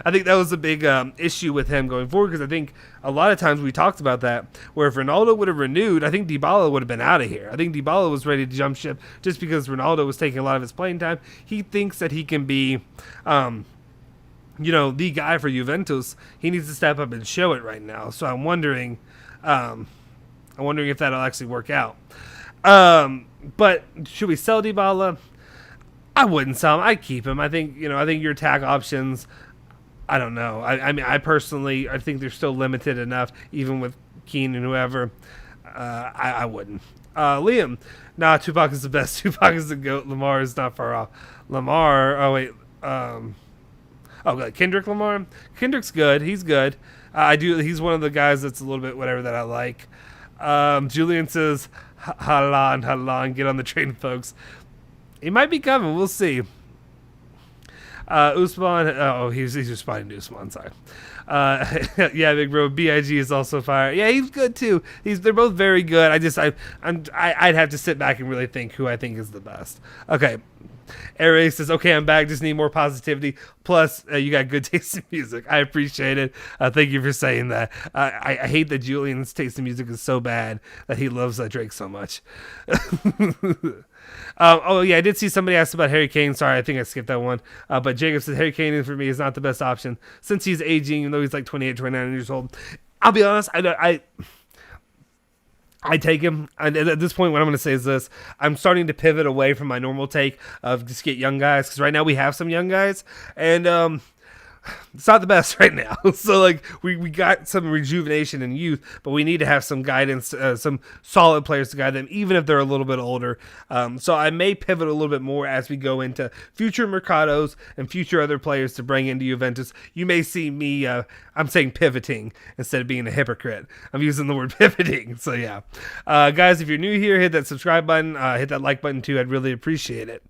I think that was a big issue with him going forward, because I think a lot of times we talked about that, where if Ronaldo would have renewed, I think Dybala would have been out of here. I think Dybala was ready to jump ship just because Ronaldo was taking a lot of his playing time. He thinks that he can be the guy for Juventus. He needs to step up and show it right now. So I'm wondering if that'll actually work out. But should we sell Dybala? I wouldn't sell him. I'd keep him. I think your attack options, I don't know. I mean, I personally, I think they're still limited enough, even with Keane and whoever. I wouldn't. Liam, nah, Tupac is the best. Tupac is the GOAT. Lamar is not far off. Kendrick Lamar. Kendrick's good. He's good. He's one of the guys that's a little bit whatever that I like. Julian says, Halan, get on the train, folks. He might be coming. We'll see. Usman. He's responding to Usman. Sorry. Yeah, big bro. Big is also fire. Yeah, he's good too. They're both very good. I'd have to sit back and really think who I think is the best. Okay. Eric says, okay, I'm back. Just need more positivity. Plus, you got good taste in music. I appreciate it. Thank you for saying that. I hate that Julian's taste in music is so bad that he loves Drake so much. I did see somebody ask about Harry Kane. Sorry, I think I skipped that one. But Jacob said Harry Kane for me is not the best option since he's aging, even though he's like 28, 29 years old. I'll be honest, I take him. And at this point, what I'm going to say is this. I'm starting to pivot away from my normal take of just get young guys, because right now we have some young guys, and it's not the best right now. So like we got some rejuvenation and youth, but we need to have some guidance, some solid players to guide them, even if they're a little bit older. So I may pivot a little bit more as we go into future mercados and future other players to bring into Juventus. You may see me, I'm saying pivoting instead of being a hypocrite. I'm using the word pivoting. So yeah. Guys, if you're new here, hit that subscribe button, hit that like button too. I'd really appreciate it.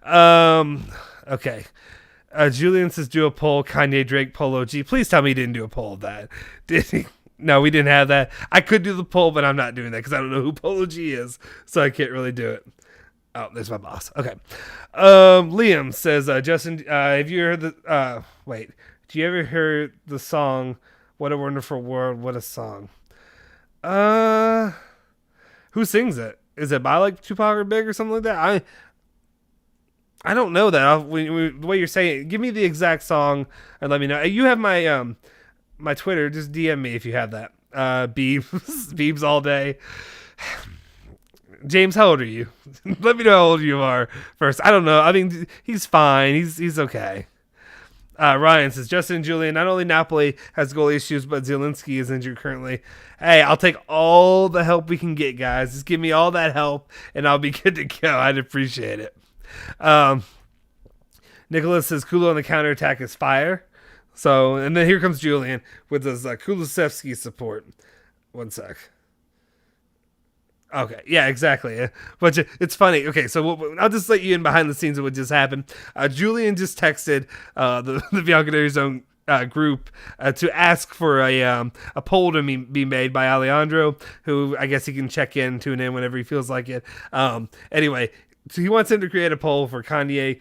Okay. Julian says do a poll, Kanye, Drake, Polo G. Please tell me he didn't do a poll of that. Did he? No, we didn't have that. I could do the poll, but I'm not doing that because I don't know who Polo G is, so I can't really do it. Oh, there's my boss. Okay. Liam says, Justin, have you heard the... wait. Do you ever hear the song, What a Wonderful World, What a Song? Who sings it? Is it by, like, Tupac or Big or something like that? I don't know that. The way you're saying it, give me the exact song and let me know. You have my my Twitter. Just DM me if you have that. Beebs all day. James, how old are you? Let me know how old you are first. I don't know. I mean, he's fine. He's okay. Ryan says, Justin and Julian, not only Napoli has goal issues, but Zielinski is injured currently. Hey, I'll take all the help we can get, guys. Just give me all that help, and I'll be good to go. I'd appreciate it. Nicholas says, Kulu on the counterattack is fire. So, and then here comes Julian with his Kulusevski support. One sec. Okay, yeah, exactly. But it's funny. Okay, so I'll just let you in behind the scenes of what just happened. Julian just texted the Bianconeri Zone group to ask for a poll to be made by Alejandro, who I guess he can tune in whenever he feels like it. Anyway, so he wants him to create a poll for Kanye,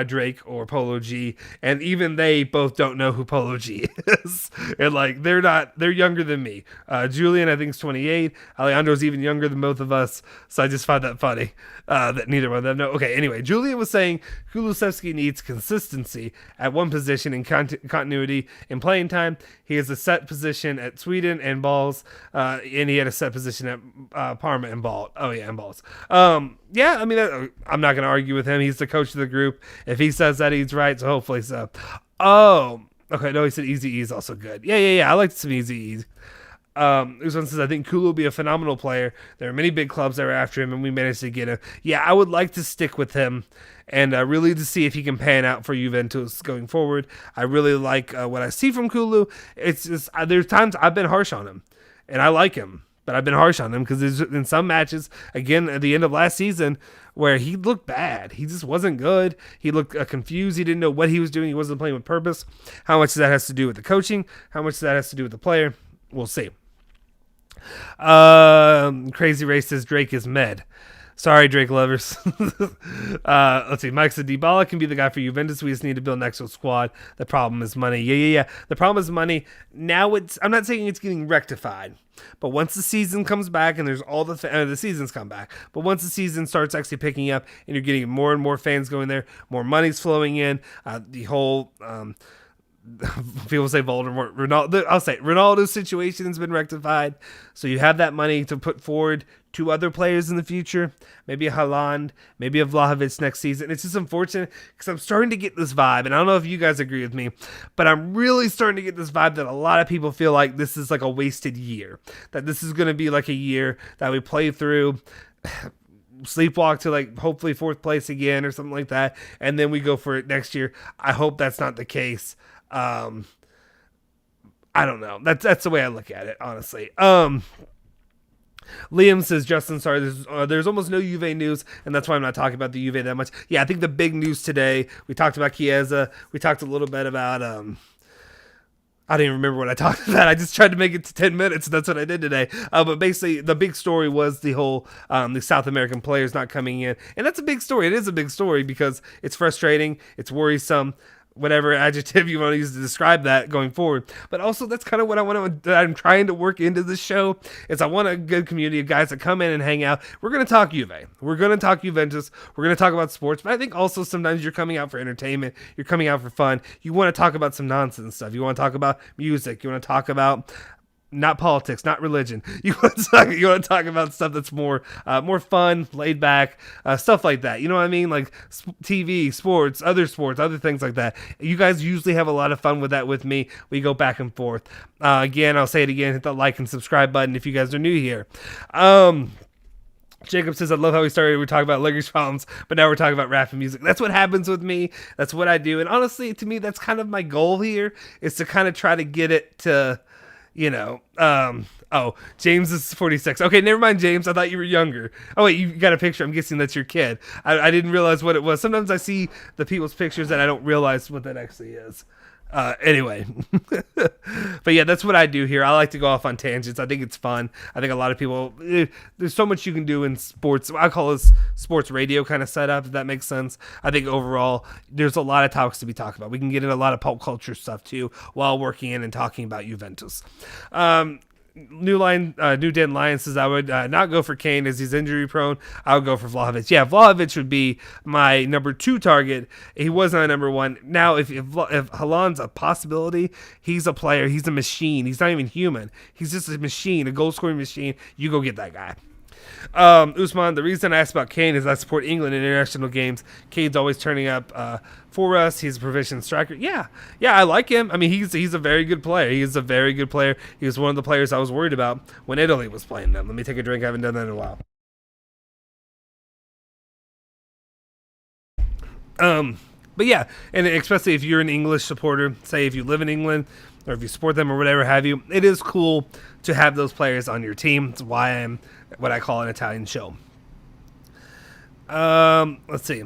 Drake, or Polo G, and even they both don't know who Polo G is. And like they're younger than me. Julian, I think, is 28. Alejandro's even younger than both of us. So I just find that funny that neither one of them know. Okay, anyway, Julian was saying Kulusevski needs consistency at one position and continuity in playing time. He has a set position at Sweden and balls, and he had a set position at Parma and ball. Oh yeah, and balls. Yeah, I mean, I'm not going to argue with him. He's the coach of the group. If he says that, he's right, so hopefully so. Oh, okay, no, he said Easy E is also good. Yeah, I like some Easy E's. This one says, I think Kulu will be a phenomenal player. There are many big clubs that are after him, and we managed to get him. Yeah, I would like to stick with him and really to see if he can pan out for Juventus going forward. I really like what I see from Kulu. It's just, there's times I've been harsh on him, and I like him. But I've been harsh on him because there's in some matches, again, at the end of last season, where he looked bad. He just wasn't good. He looked confused. He didn't know what he was doing. He wasn't playing with purpose. How much that has to do with the coaching? How much that has to do with the player? We'll see. Crazy Ray says Drake is med. Sorry, Drake lovers. Let's see. Mike said Dybala can be the guy for Juventus. We just need to build an actual squad. The problem is money. Yeah. The problem is money. Now I'm not saying it's getting rectified, but once the season comes back and there's all the seasons come back, but once the season starts actually picking up and you're getting more and more fans going there, more money's flowing in. The whole people say Voldemort, Ronaldo. I'll say Ronaldo's situation has been rectified, so you have that money to put forward to other players in the future. Maybe a Haaland, maybe a Vlahovic next season. It's just unfortunate because I'm starting to get this vibe, and I don't know if you guys agree with me, but I'm really starting to get this vibe that a lot of people feel like this is like a wasted year. That this is going to be like a year that we play through, sleepwalk to like hopefully fourth place again or something like that, and then we go for it next year. I hope that's not the case. I don't know. That's the way I look at it, honestly. Liam says, Justin, sorry, there's almost no Juve news, and that's why I'm not talking about the Juve that much. Yeah, I think the big news today, we talked about Chiesa. We talked a little bit about, I don't even remember what I talked about. I just tried to make it to 10 minutes. That's what I did today. But basically, the big story was the whole the South American players not coming in. And that's a big story. It is a big story because it's frustrating. It's worrisome. Whatever adjective you want to use to describe that going forward. But also, that's kind of what I'm trying to work into this show, is I want a good community of guys that come in and hang out. We're going to talk Juve. We're going to talk Juventus. We're going to talk about sports. But I think also sometimes you're coming out for entertainment. You're coming out for fun. You want to talk about some nonsense stuff. You want to talk about music. You want to talk about not politics, not religion. You want to talk about stuff that's more fun, laid back, stuff like that. You know what I mean? Like TV, sports, other things like that. You guys usually have a lot of fun with that with me. We go back and forth. Again, I'll say it again, hit the like and subscribe button if you guys are new here. Jacob says, I love how we started. We talk about Allegri'S problems, but now we're talking about rap and music. That's what happens with me. That's what I do. And honestly, to me, that's kind of my goal here, is to kind of try to get it to, Oh, James is 46. Okay, never mind, James. I thought you were younger. Oh, wait, you got a picture. I'm guessing that's your kid. I didn't realize what it was. Sometimes I see the people's pictures and I don't realize what that actually is. Anyway. But yeah, that's what I do here. I like to go off on tangents. I think it's fun. I think a lot of people, there's so much you can do in sports. I call this sports radio kind of setup, if that makes sense. I think overall, there's a lot of topics to be talked about. We can get into a lot of pop culture stuff too while working in and talking about Juventus. New Den Lion says I would not go for Kane as he's injury prone. I would go for Vlahovic. Yeah, Vlahovic would be my number 2 target. He was my number 1. Now, if Haaland's a possibility, he's a player. He's a machine. He's not even human. He's just a machine, a goal scoring machine. You go get that guy. Usman, the reason I asked about Kane is I support England in international games. Kane's always turning up for us. He's a proficient striker. Yeah, I like him. I mean, he's a very good player. He is a very good player. He was one of the players I was worried about when Italy was playing them. Let me take a drink. I haven't done that in a while. But yeah, and especially if you're an English supporter, say if you live in England or if you support them or whatever have you, it is cool to have those players on your team. It's why I'm what I call an Italian show. Let's see.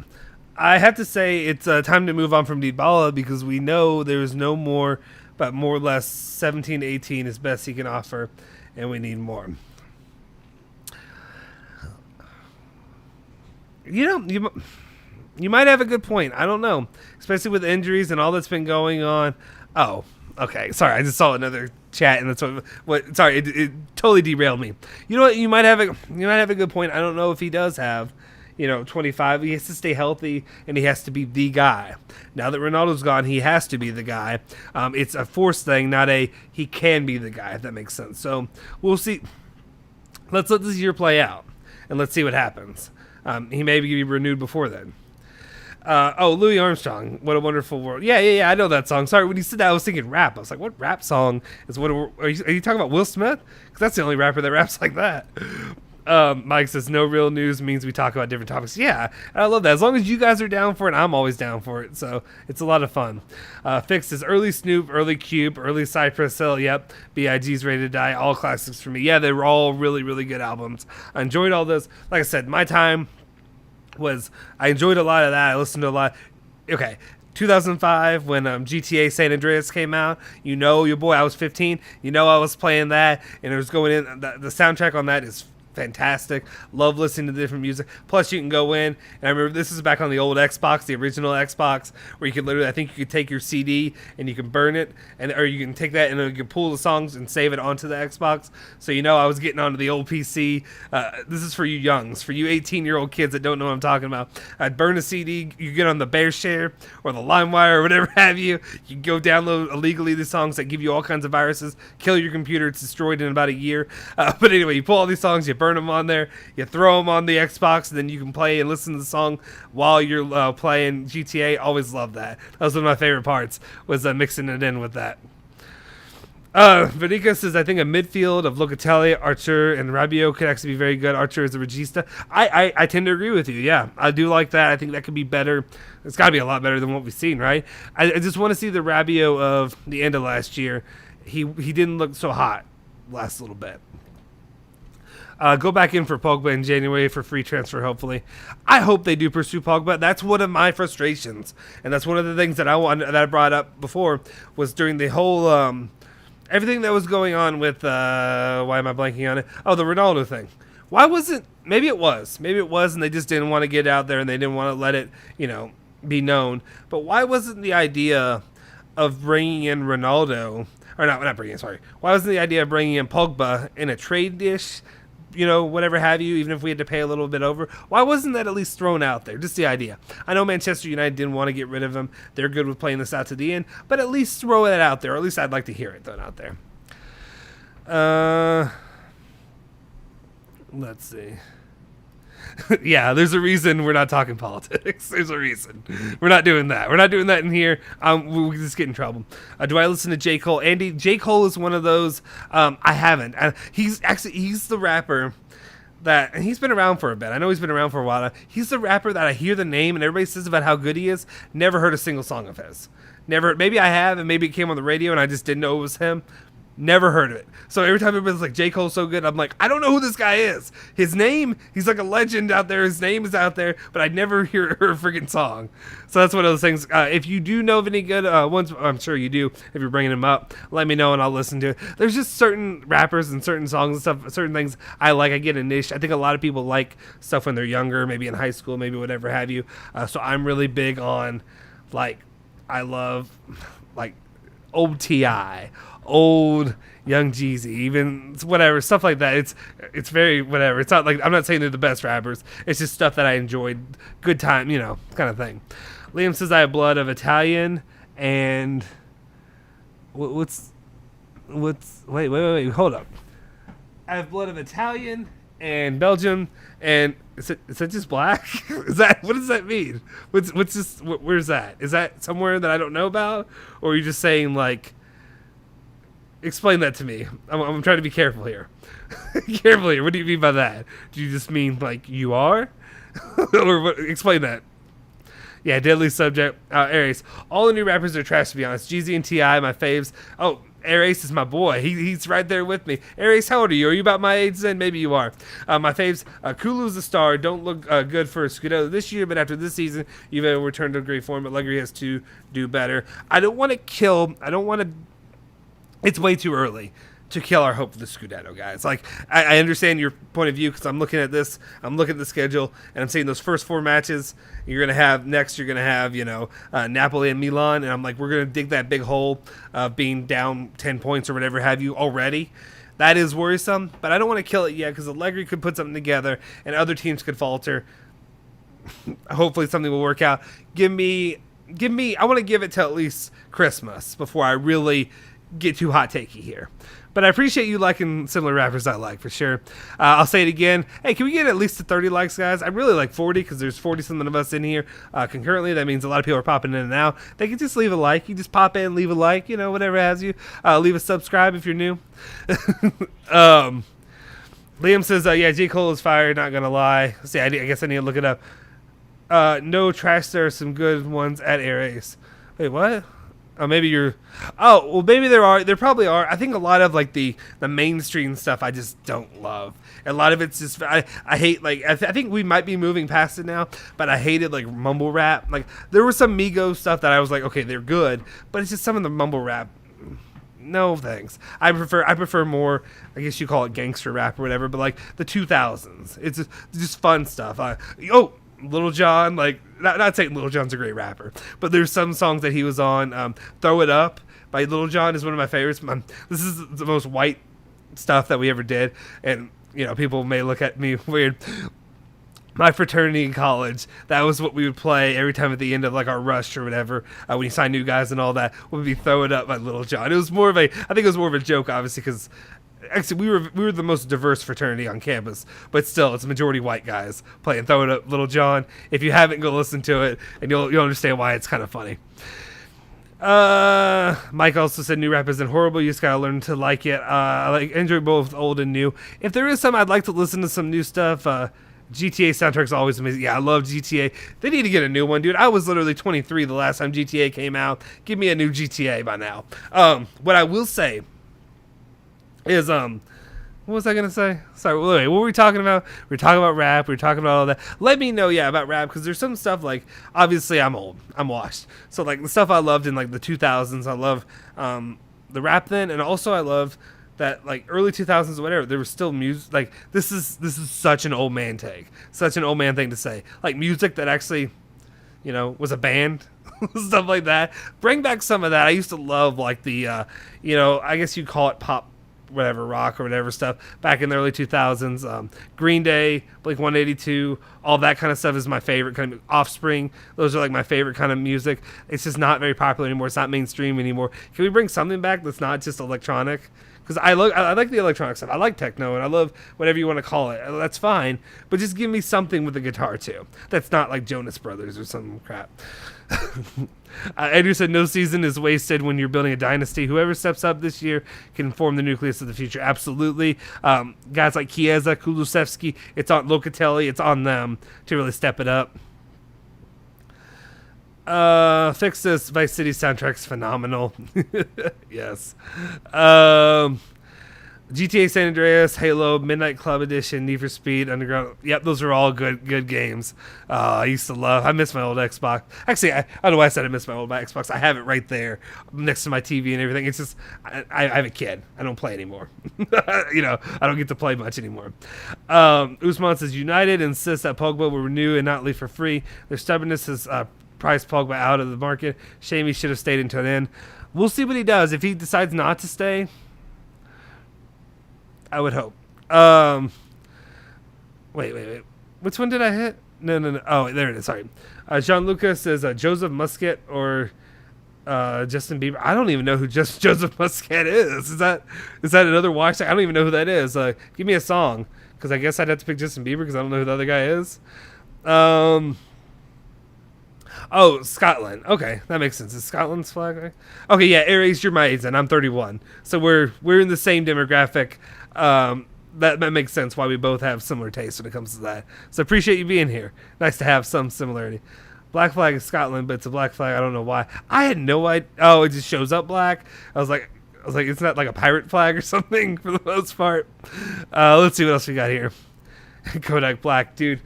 I have to say it's time to move on from Dybala because we know there's no more, but more or less 17 to 18 is best he can offer, and we need more. You might have a good point. I don't know, especially with injuries and all that's been going on. Oh, okay. Sorry, I just saw another chat, and that's what. Sorry, it totally derailed me. You know what? You might have a good point. I don't know if he does have, 25. He has to stay healthy, and he has to be the guy. Now that Ronaldo's gone, he has to be the guy. It's a forced thing, not a he can be the guy. If that makes sense. So we'll see. Let's let this year play out, and let's see what happens. He may be renewed before then. Louis Armstrong, What a Wonderful World. Yeah, I know that song. Sorry, when you said that, I was thinking rap. I was like, what rap song is are you talking about Will Smith? Because that's the only rapper that raps like that. Mike says, no real news means we talk about different topics. Yeah, I love that. As long as you guys are down for it, I'm always down for it. So it's a lot of fun. Fix is early Snoop, early Cube, early Cypress Hill. Yep. B.I.G.'s Ready to Die. All classics for me. Yeah, they were all really, really good albums. I enjoyed all those. Like I said, my time I enjoyed a lot of that. I listened to a lot. Okay, 2005 when GTA San Andreas came out. Your boy, I was 15. I was playing that, and it was going in. The soundtrack on that is fantastic. Love listening to different music. Plus, you can go in, and I remember this is back on the old Xbox, the original Xbox, where you could literally, I think you could take your CD and you can burn it, or you can take that and you can pull the songs and save it onto the Xbox. So I was getting onto the old PC. This is for you youngs, for you 18-year-old kids that don't know what I'm talking about. I'd burn a CD. You get on the BearShare or the LimeWire or whatever have you. You go download illegally these songs that give you all kinds of viruses, kill your computer. It's destroyed in about a year. But anyway, you pull all these songs, you burn them on there, you throw them on the Xbox, and then you can play and listen to the song while you're playing GTA. Always love that. That was one of my favorite parts, was mixing it in with that. Venica says, I think a midfield of Locatelli, Archer, and Rabiot could actually be very good. Archer is a regista. I tend to agree with you. Yeah, I do like that. I think that could be better. It's got to be a lot better than what we've seen, right? I just want to see the Rabiot of the end of last year. He didn't look so hot last little bit. Go back in for Pogba in January for free transfer, hopefully. I hope they do pursue Pogba. That's one of my frustrations. And that's one of the things that I brought up before, was during the whole everything that was going on with why am I blanking on it? Oh, the Ronaldo thing. Why wasn't, maybe it was and they just didn't want to get out there and they didn't want to let it, be known. But why wasn't the idea of bringing in Ronaldo, or not bringing in, sorry. Why wasn't the idea of bringing in Pogba in a trade dish, whatever have you, even if we had to pay a little bit over? Why wasn't that at least thrown out there? Just the idea. I know Manchester United didn't want to get rid of him. They're good with playing this out to the end, but at least throw it out there, or at least I'd like to hear it thrown out there. Let's see. Yeah, there's a reason we're not talking politics. There's a reason. We're not doing that. We're not doing that in here. We just get in trouble. Do I listen to J. Cole? Andy, J. Cole is one of those. I haven't. He's the rapper that, and he's been around for a bit. I know he's been around for a while now. He's the rapper that I hear the name and everybody says about how good he is. Never heard a single song of his. Never. Maybe I have, and maybe it came on the radio and I just didn't know it was him. Never heard of it. So every time everybody's like, J. Cole's so good, I'm like, I don't know who this guy is. His name, he's like a legend out there. His name is out there, but I never hear a freaking song. So that's one of those things. If you do know of any good ones, I'm sure you do. If you're bringing them up, let me know and I'll listen to it. There's just certain rappers and certain songs and stuff, certain things I like. I get a niche. I think a lot of people like stuff when they're younger, maybe in high school, maybe whatever have you. So I'm really big on, like, I love, like, old T.I., old Young Jeezy, even whatever stuff like that. It's very whatever. It's not like, I'm not saying they're the best rappers. It's just stuff that I enjoyed, good time, kind of thing. Liam says I have blood of Italian and what's wait, hold up. I have blood of Italian and Belgium, and is that just black? What does that mean? Where's that? Is that somewhere that I don't know about, or are you just saying like? Explain that to me. I'm trying to be careful here. Careful here. What do you mean by that? Do you just mean like you are? Or what? Explain that. Yeah, deadly subject. Aries. All the new rappers are trash, to be honest. Jeezy and T.I., my faves. Oh, Aries is my boy. He's right there with me. Aries, how old are you? Are you about my age then? Maybe you are. My faves. Kulu's a star. Don't look good for Scudetto this year, but after this season, you've returned to great form. But Allegri has to do better. I don't want to. It's way too early to kill our hope for the Scudetto, guys. Like, I understand your point of view because I'm looking at this. I'm looking at the schedule, and I'm seeing those first 4 matches you're going to have. Next, you're going to have, Napoli and Milan, and I'm like, we're going to dig that big hole of being down 10 points or whatever have you already. That is worrisome, but I don't want to kill it yet because Allegri could put something together, and other teams could falter. Hopefully something will work out. I want to give it till at least Christmas before I really get too hot takey here. But I appreciate you liking similar rappers I like, for sure. I'll say it again. Hey, can we get at least to 30 likes, guys? I really like 40 because there's 40-something of us in here concurrently. That means a lot of people are popping in and out. They can just leave a like. You just pop in, leave a like, whatever has you. Leave a subscribe if you're new. Liam says, yeah, J. Cole is fire, not going to lie. See, I guess I need to look it up. No trash, there are some good ones at Aries. Wait, what? Oh, maybe you're... Oh, well, maybe there are. There probably are. I think a lot of, like, the mainstream stuff I just don't love. A lot of it's just... I hate, like... I think we might be moving past it now, but I hated, like, mumble rap. Like, there was some Migos stuff that I was like, okay, they're good, but it's just some of the mumble rap... No, thanks. I prefer more, I guess you call it gangster rap or whatever, but, like, the 2000s. It's just fun stuff. Little John, like, not saying Little John's a great rapper, but there's some songs that he was on. Throw It Up by Little John is one of my favorites. This is the most white stuff that we ever did, and people may look at me weird. My fraternity in college, that was what we would play every time at the end of like our rush or whatever, when you sign new guys and all that, would be Throw It Up by Little John. It was more of I think it was more of a joke, obviously, because actually we were the most diverse fraternity on campus, but still, it's a majority white guys playing Throw It Up, Little John. If you haven't, go listen to it, and you'll understand why it's kind of funny. Mike also said new rap isn't horrible. You just gotta learn to like it. I enjoy both old and new. If there is some, I'd like to listen to some new stuff. GTA soundtrack's always amazing. Yeah, I love GTA. They need to get a new one, dude. I was literally 23 the last time GTA came out. Give me a new GTA by now. What I will say is, what was I gonna say? Sorry, wait, what were we talking about? We were talking about rap. We were talking about all that. Let me know, about rap, because there's some stuff, like, obviously I'm old. I'm washed. So, like, the stuff I loved in, like, the 2000s, I love the rap then, and also I love that, like, early 2000s or whatever, there was still music. Like, this is such an old man take. Such an old man thing to say. Like, music that actually, was a band. Stuff like that. Bring back some of that. I used to love, like, the, I guess you'd call it pop, whatever, rock or whatever stuff back in the early 2000s. Green Day, Blink-182, all that kind of stuff is my favorite. Kind of Offspring, those are like my favorite kind of music. It's just not very popular anymore. It's not mainstream anymore. Can we bring something back that's not just electronic? Because I like the electronic stuff. I like techno, and I love whatever you want to call it. That's fine, but just give me something with the guitar too. That's not like Jonas Brothers or some crap. Andrew said no season is wasted when you're building a dynasty. Whoever steps up this year can form the nucleus of the future. Absolutely. Guys like Chiesa, Kulusevski, it's on Locatelli, it's on them to really step it up. Fix this. Vice City soundtrack's phenomenal. Yes. Um, GTA San Andreas, Halo, Midnight Club Edition, Need for Speed, Underground. Yep, those are all good games. I used to love. I miss my old Xbox. Actually, I don't know why I said I miss my old Xbox. I have it right there next to my TV and everything. It's just I have a kid. I don't play anymore. I don't get to play much anymore. Usman says United insists that Pogba will renew and not leave for free. Their stubbornness has priced Pogba out of the market. Shame he should have stayed until then. We'll see what he does. If he decides not to stay, I would hope. Wait. Which one did I hit? No. Oh, there it is. Sorry. Jean Lucas says Joseph Muscat or Justin Bieber. I don't even know who Joseph Muscat is. Is that another watch? I don't even know who that is. Give me a song, because I guess I'd have to pick Justin Bieber because I don't know who the other guy is. Oh, Scotland. Okay, that makes sense. Is Scotland's flag? Okay, yeah. Aries, you're my age, and I'm 31, so we're in the same demographic. That makes sense why we both have similar tastes when it comes to that. So appreciate you being here. Nice to have some similarity. Black flag is Scotland, but it's a black flag. I don't know why. I had no idea. Oh, it just shows up black. I was like, it's not like a pirate flag or something for the most part. Let's see what else we got here. Kodak Black, dude.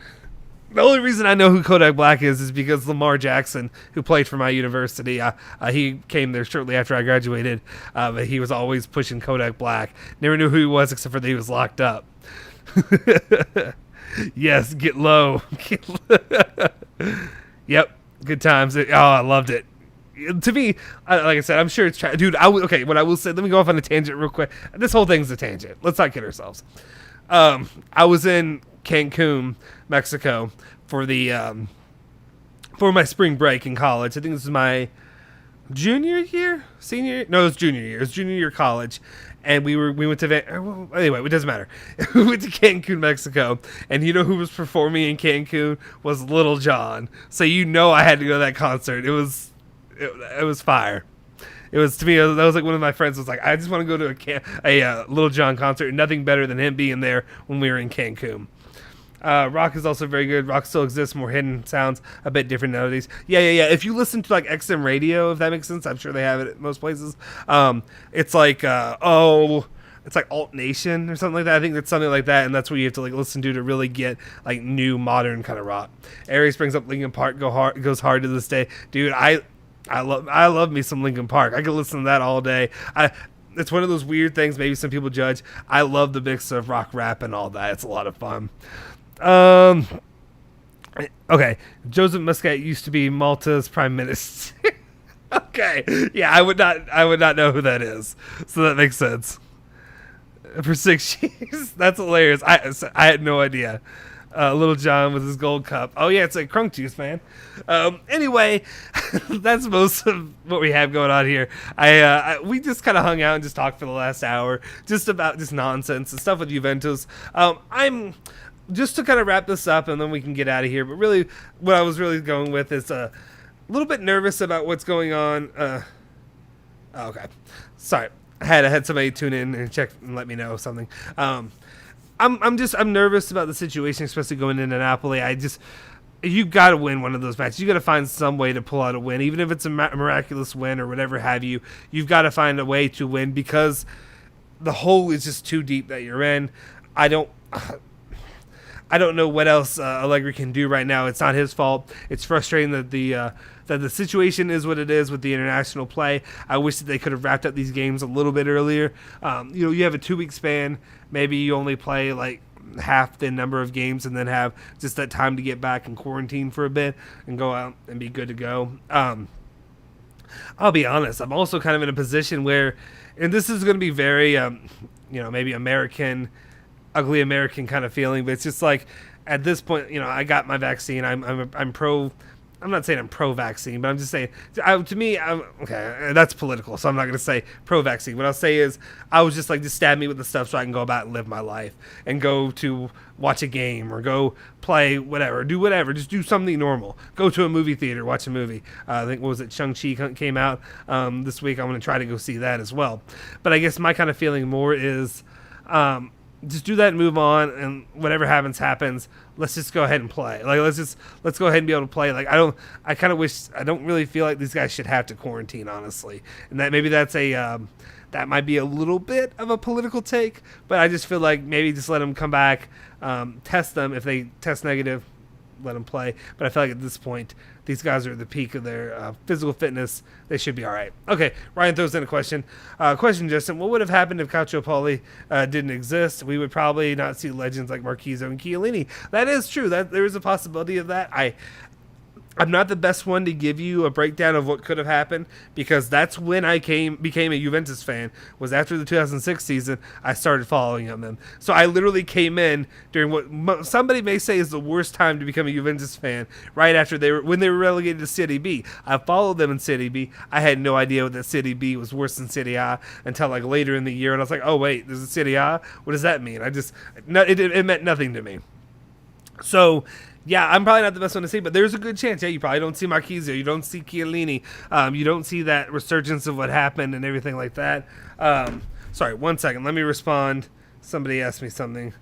The only reason I know who Kodak Black is because Lamar Jackson, who played for my university, he came there shortly after I graduated, but he was always pushing Kodak Black. Never knew who he was except for that he was locked up. Yes, get low. Yep, good times. Oh, I loved it. To me, like I said, I'm sure it's dude. Okay, what I will say. Let me go off on a tangent real quick. This whole thing's a tangent. Let's not kid ourselves. I was in Cancun, Mexico, for my spring break in college. I think this is my junior year, senior year? No, it was junior year. It was junior year college, and we went to anyway. It doesn't matter. We went to Cancun, Mexico, and you know who was performing in Cancun was Little John. So I had to go to that concert. It was fire. It was, to me, that was like one of my friends was like, I just want to go to a Little John concert, and nothing better than him being there when we were in Cancun. Rock is also very good. Rock still exists, more hidden sounds, a bit different nowadays. Yeah. If you listen to like XM radio, if that makes sense, I'm sure they have it at most places. It's like it's like Alt Nation or something like that. I think it's something like that, and that's what you have to like listen to really get like new modern kind of rock. Aries brings up Linkin Park, goes hard to this day, dude. I love me some Linkin Park. I could listen to that all day. It's one of those weird things. Maybe some people judge. I love the mix of rock, rap, and all that. It's a lot of fun. Okay. Joseph Muscat used to be Malta's prime minister. Okay. Yeah, I would not know who that is. So that makes sense. For 6 years, that's hilarious. I had no idea. Little John with his gold cup. Oh yeah, it's like crunk juice, man. Anyway, that's most of what we have going on here. We just kind of hung out and just talked for the last hour, just about just nonsense and stuff with Juventus. I'm just to kind of wrap this up, and then we can get out of here. But really, what I was really going with is a little bit nervous about what's going on. Okay, sorry, I had somebody tune in and check and let me know something. I'm nervous about the situation, especially going into Napoli. You got to win one of those matches. You got to find some way to pull out a win, even if it's a miraculous win or whatever have you. You've got to find a way to win because the hole is just too deep that you're in. I don't know what else Allegri can do right now. It's not his fault. It's frustrating that the situation is what it is with the international play. I wish that they could have wrapped up these games a little bit earlier. You have a 2-week span. Maybe you only play like half the number of games and then have just that time to get back and quarantine for a bit and go out and be good to go. I'll be honest. I'm also kind of in a position where, and this is going to be very, maybe American, ugly American kind of feeling, but it's just like at this point, I got my vaccine. I'm pro. I'm not saying I'm pro-vaccine, but I'm just saying, to me, okay, that's political, so I'm not going to say pro-vaccine. What I'll say is, I was just like, just stab me with the stuff so I can go about and live my life and go to watch a game or go play whatever, do whatever, just do something normal. Go to a movie theater, watch a movie. I think, what was it, Shang-Chi came out this week. I'm going to try to go see that as well. But I guess my kind of feeling more is, just do that and move on, and whatever happens. Let's just go ahead and play. Like let's go ahead and be able to play. Like I kind of wish, I don't really feel like these guys should have to quarantine, honestly, and that maybe that's a that might be a little bit of a political take, but I just feel like maybe just let them come back, test them. If they test negative, let them play. But I feel like at this point, these guys are at the peak of their physical fitness. They should be all right. Okay, Ryan throws in a question. Justin, what would have happened if Calciopoli didn't exist? We would probably not see legends like Marquise and Chiellini. That is true. That there is a possibility of that. I'm not the best one to give you a breakdown of what could have happened, because that's when I became a Juventus fan. Was after the 2006 season I started following them. So I literally came in during what somebody may say is the worst time to become a Juventus fan, right after when they were relegated to Serie B. I followed them in Serie B. I had no idea that Serie B was worse than Serie A until like later in the year, and I was like, oh wait, there's a Serie A? What does that mean? It meant nothing to me. So, yeah, I'm probably not the best one to see, but there's a good chance. Yeah, you probably don't see Marquise, you don't see Chiellini, you don't see that resurgence of what happened and everything like that. Sorry, 1 second. Let me respond. Somebody asked me something.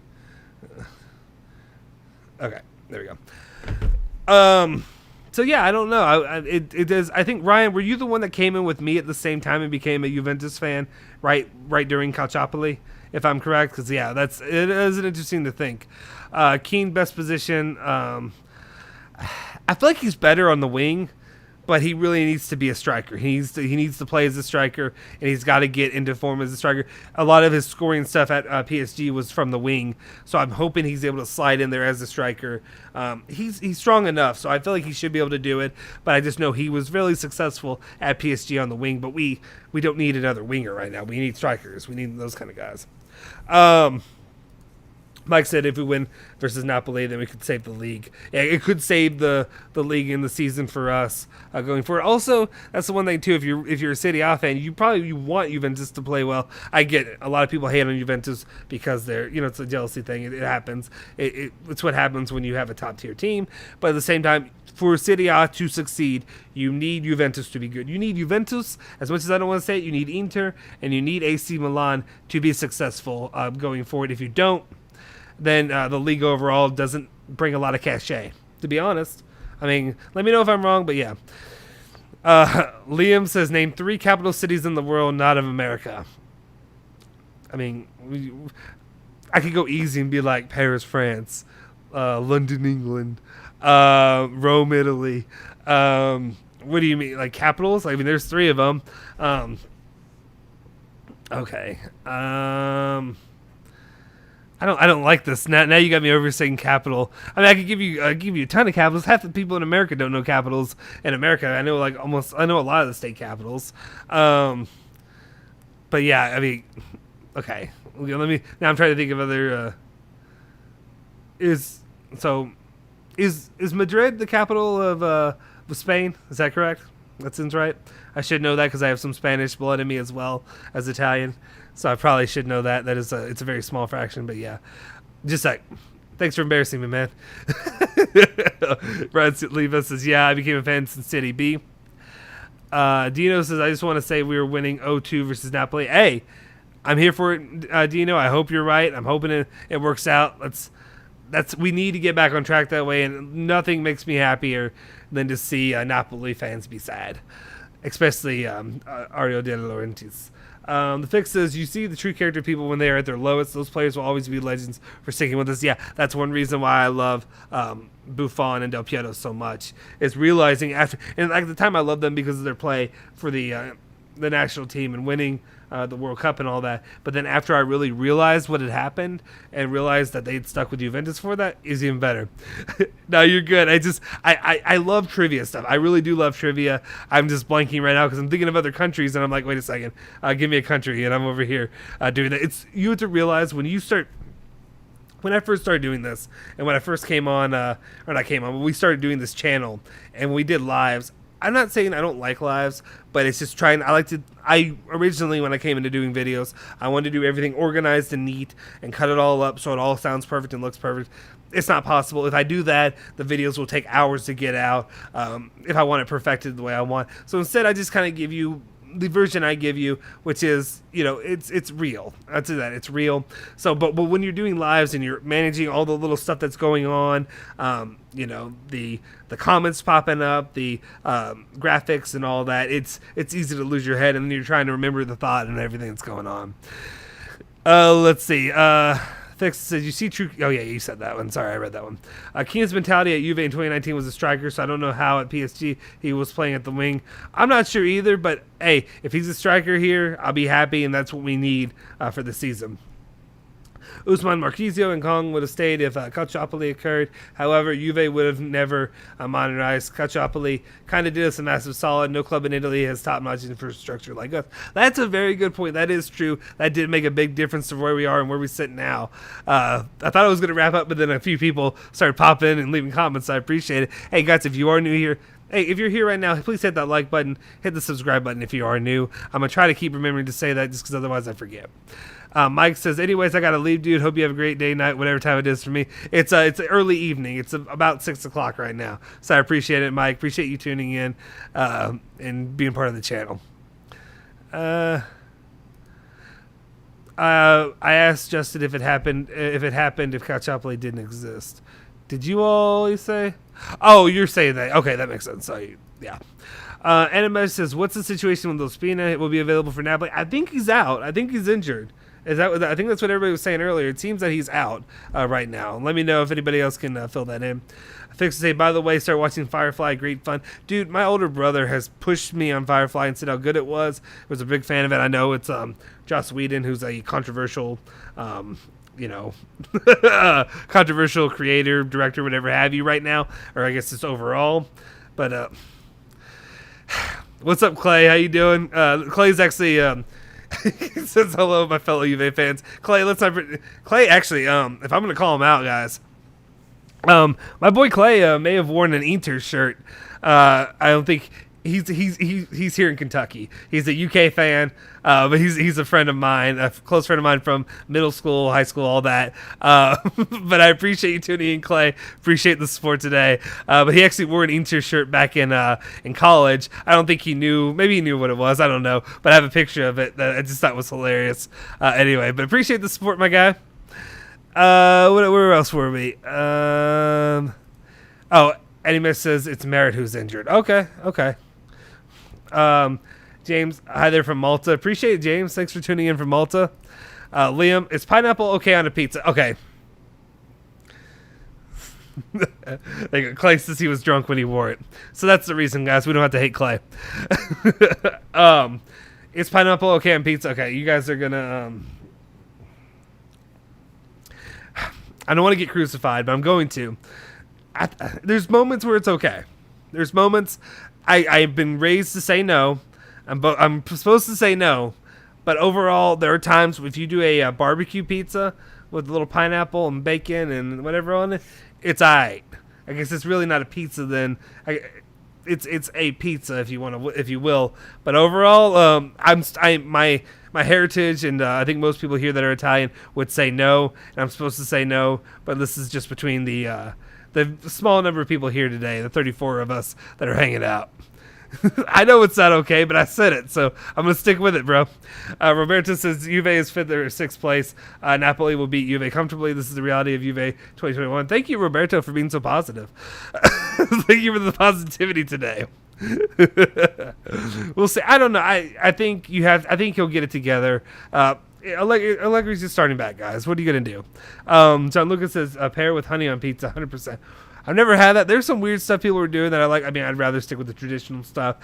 Okay, there we go. So yeah, I don't know. It does. I think, Ryan, were you the one that came in with me at the same time and became a Juventus fan right during Calciopoli, if I'm correct? Because yeah, it is interesting to think. Keane, best position. I feel like he's better on the wing, but he really needs to be a striker. He needs to play as a striker, and he's got to get into form as a striker. A lot of his scoring stuff at PSG was from the wing, so I'm hoping he's able to slide in there as a striker. He's strong enough, so I feel like he should be able to do it, but I just know he was really successful at PSG on the wing, but we don't need another winger right now. We need strikers. We need those kind of guys. Mike said if we win versus Napoli, then we could save the league. Yeah, it could save the league in the season for us going forward. Also, that's the one thing too. If you're a Serie A fan, you want Juventus to play well. I get it. A lot of people hate on Juventus because they're it's a jealousy thing. It happens. It's what happens when you have a top tier team. But at the same time, for Serie A to succeed, you need Juventus to be good. You need Juventus, as much as I don't want to say it, you need Inter, and you need AC Milan to be successful going forward. If you don't, then the league overall doesn't bring a lot of cachet, to be honest. I mean, let me know if I'm wrong, but yeah. Liam says, name 3 capital cities in the world, not of America. I mean, I could go easy and be like Paris, France, London, England, Rome, Italy. What do you mean, like capitals? I mean, there's 3 of them. Okay. I don't like this. Now you got me over saying capital. I mean, I could give you a ton of capitals. Half the people in America don't know capitals. In America, I know a lot of the state capitals. But yeah, I mean, okay. Now I'm trying to think of other. Is Madrid the capital of Spain? Is that correct? That seems right. I should know that because I have some Spanish blood in me as well as Italian. So I probably should know that. It's a very small fraction, but yeah. Just like, thanks for embarrassing me, man. Brad Leva says, yeah, I became a fan since City B. Dino says, I just want to say we were winning 0-2 versus Napoli. Hey, I'm here for it, Dino. I hope you're right. I'm hoping it works out. We need to get back on track that way, and nothing makes me happier than to see Napoli fans be sad, especially Ario De Laurentiis. The fix says, you see the true character of people when they are at their lowest. Those players will always be legends for sticking with us. Yeah, that's one reason why I love Buffon and Del Piero so much, is realizing after, and at the time I loved them because of their play for the national team and winning the World Cup and all that. But then after I really realized what had happened and realized that they'd stuck with Juventus for that, is even better. No, you're good. I love trivia stuff. I really do love trivia. I'm just blanking right now because I'm thinking of other countries and I'm like, wait a second, give me a country, and I'm over here doing that. You have to realize when I first started doing this, and when I first came on, when we started doing this channel and we did lives. I'm not saying I don't like lives, but it's just I originally, when I came into doing videos, I wanted to do everything organized and neat and cut it all up so it all sounds perfect and looks perfect. It's not possible. If I do that, the videos will take hours to get out if I want it perfected the way I want. So instead, I just kind of give you the version I give you, which is, it's real. I'd say that it's real. So, but when you're doing lives and you're managing all the little stuff that's going on, the comments popping up, the graphics and all that, it's easy to lose your head, and then you're trying to remember the thought and everything that's going on. Let's see. Fix says, you see true... Oh, yeah, you said that one. Sorry, I read that one. Keane's mentality at Juve in 2019 was a striker, so I don't know how at PSG he was playing at the wing. I'm not sure either, but, hey, if he's a striker here, I'll be happy, and that's what we need for the season. Usman Marquisio and Kong would have stayed if Calciopoli occurred. However, Juve would have never modernized. Calciopoli kind of did us a massive solid. No club in Italy has top-notch infrastructure like us. That's a very good point. That is true. That did make a big difference to where we are and where we sit now. I thought I was going to wrap up, but then a few people started popping in and leaving comments. So I appreciate it. Hey, guys, if you are new here, hey, if you're here right now, please hit that like button. Hit the subscribe button if you are new. I'm going to try to keep remembering to say that just because otherwise I forget. Mike says, anyways, I got to leave, dude. Hope you have a great day, night, whatever time it is for me. It's early evening. It's about 6 o'clock right now. So I appreciate it, Mike. Appreciate you tuning in and being part of the channel. I asked Justin if Calciopoli didn't exist. Did you all say? Oh, you're saying that. Okay, that makes sense. So, yeah. Animesh says, what's the situation with Ospina? It will be available for Napoli. I think he's out. I think he's injured. I think that's what everybody was saying earlier. It seems that he's out right now. Let me know if anybody else can fill that in. Fix to say, by the way, start watching Firefly. Great fun. Dude, my older brother has pushed me on Firefly and said how good it was. I was a big fan of it. I know it's Joss Whedon, who's a controversial controversial creator, director, whatever have you right now, or I guess it's overall. But what's up, Clay? How you doing? Clay's actually he says hello, my fellow Juve fans. Clay, Clay actually, if I'm gonna call him out, guys, my boy Clay may have worn an Inter shirt. I don't think he's here in Kentucky. He's a UK fan, but he's a friend of mine, a close friend of mine from middle school, high school, all that. But I appreciate you tuning in, Clay. Appreciate the support today. But he actually wore an Inter shirt back in college. I don't think he knew. Maybe he knew what it was. I don't know. But I have a picture of it that I just thought was hilarious. Anyway, but appreciate the support, my guy. Where else were we? Anime says it's Merritt who's injured. Okay. James, hi there from Malta. Appreciate it, James. Thanks for tuning in from Malta. Liam, is pineapple okay on a pizza? Okay. Clay says he was drunk when he wore it. So that's the reason, guys. We don't have to hate Clay. Is pineapple okay on pizza? Okay, you guys are gonna... I don't want to get crucified, but I'm going to. There's moments where it's okay. There's moments... I've been raised to say no. I'm supposed to say no. But overall, there are times if you do a barbecue pizza with a little pineapple and bacon and whatever on it, it's alright. I guess it's really not a pizza then. It's a pizza if you will. But overall, my heritage and I think most people here that are Italian would say no, and I'm supposed to say no. But this is just between the small number of people here today, the 34 of us that are hanging out. I know it's not okay, but I said it, so I'm going to stick with it, bro. Roberto says Juve is 5th or 6th place. Napoli will beat Juve comfortably. This is the reality of Juve 2021. Thank you, Roberto, for being so positive. Thank you for the positivity today. We'll see. I don't know. I think he'll get it together. Allegri'S is starting back, guys. What are you going to do? John Lucas says, pair with honey on pizza, 100%. I've never had that. There's some weird stuff people are doing that I like. I mean, I'd rather stick with the traditional stuff.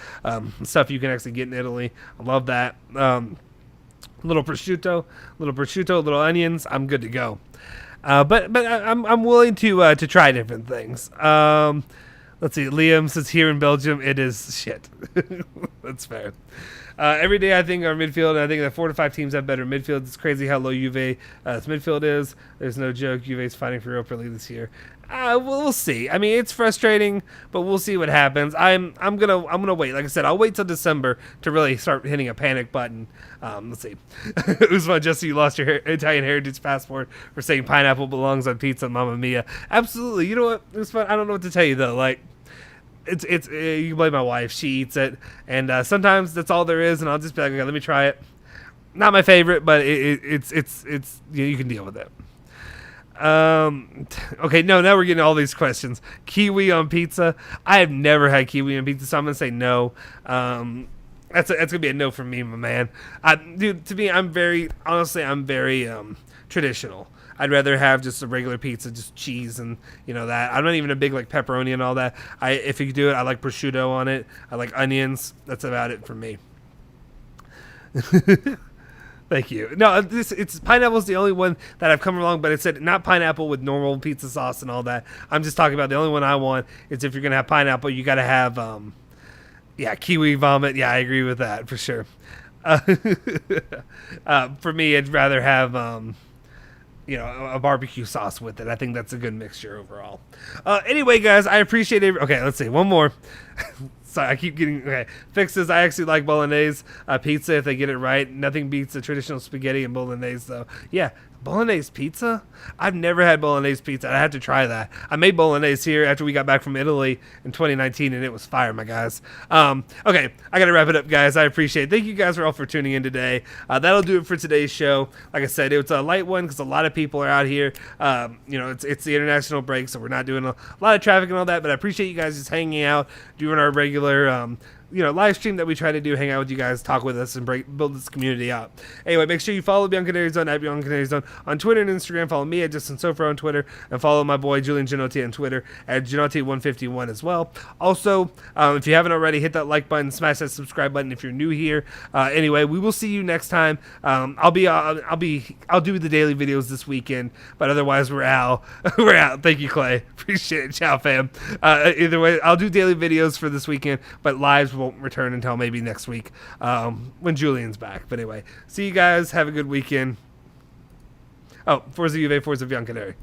Stuff you can actually get in Italy. I love that. Little prosciutto, little onions. I'm good to go. But I'm willing to try different things. Let's see. Liam says here in Belgium it is shit. That's fair. Every day I think our midfield, and I think that 4 to 5 teams have better midfield. It's crazy how low Juve's midfield is. There's no joke. Juve's fighting for Europa League this year. We'll see. I mean, it's frustrating, but we'll see what happens. I'm gonna wait. Like I said, I'll wait till December to really start hitting a panic button. Let's see. Usman, Jesse, you lost your Italian heritage passport for saying pineapple belongs on pizza, Mamma Mia. Absolutely. You know what, Usman? I don't know what to tell you though. Like, it's you can blame my wife. She eats it, and sometimes that's all there is, and I'll just be like, okay, let me try it. Not my favorite, but it's you can deal with it. Okay, no, now we're getting all these questions. Kiwi on pizza. I have never had kiwi on pizza, so I'm gonna say no. That's gonna be a no from me, my man. Dude, to me, I'm very traditional. I'd rather have just a regular pizza, just cheese and that. I'm not even a big like pepperoni and all that. If you do it, I like prosciutto on it. I like onions. That's about it for me. Thank you. No, it's pineapple's the only one that I've come along, but it said not pineapple with normal pizza sauce and all that. I'm just talking about the only one I want is if you're gonna have pineapple, you gotta have kiwi vomit. Yeah, I agree with that for sure. For me, I'd rather have a barbecue sauce with it. I think that's a good mixture overall. Anyway, guys, I appreciate it. Okay, let's see. One more. Sorry, I keep getting... Okay, fixes. I actually like bolognese pizza if they get it right. Nothing beats the traditional spaghetti and bolognese, though. Yeah, bolognese pizza? I've never had bolognese pizza. I have to try that. I made bolognese here after we got back from Italy in 2019, and it was fire, my guys. Okay, I got to wrap it up, guys. I appreciate it. Thank you guys for all for tuning in today. That'll do it for today's show. Like I said, it was a light one because a lot of people are out here. It's the international break, so we're not doing a lot of traffic and all that, but I appreciate you guys just hanging out, doing our regular live stream that we try to do, hang out with you guys, talk with us, and build this community up. Anyway, make sure you follow Bianconeri Zone at Bianconeri Zone on Twitter and Instagram. Follow me at Justin Sofro on Twitter, and follow my boy Julian Genotti on Twitter at Genotti151 as well. Also, if you haven't already, hit that like button, smash that subscribe button if you're new here. Anyway, we will see you next time. I'll do the daily videos this weekend, but otherwise we're out. We're out. Thank you, Clay. Appreciate it. Ciao, fam. Either way, I'll do daily videos for this weekend, but lives won't return until maybe next week when Julian's back. But anyway, see you guys. Have a good weekend. Oh, Forza Juve, Forza Bianconeri.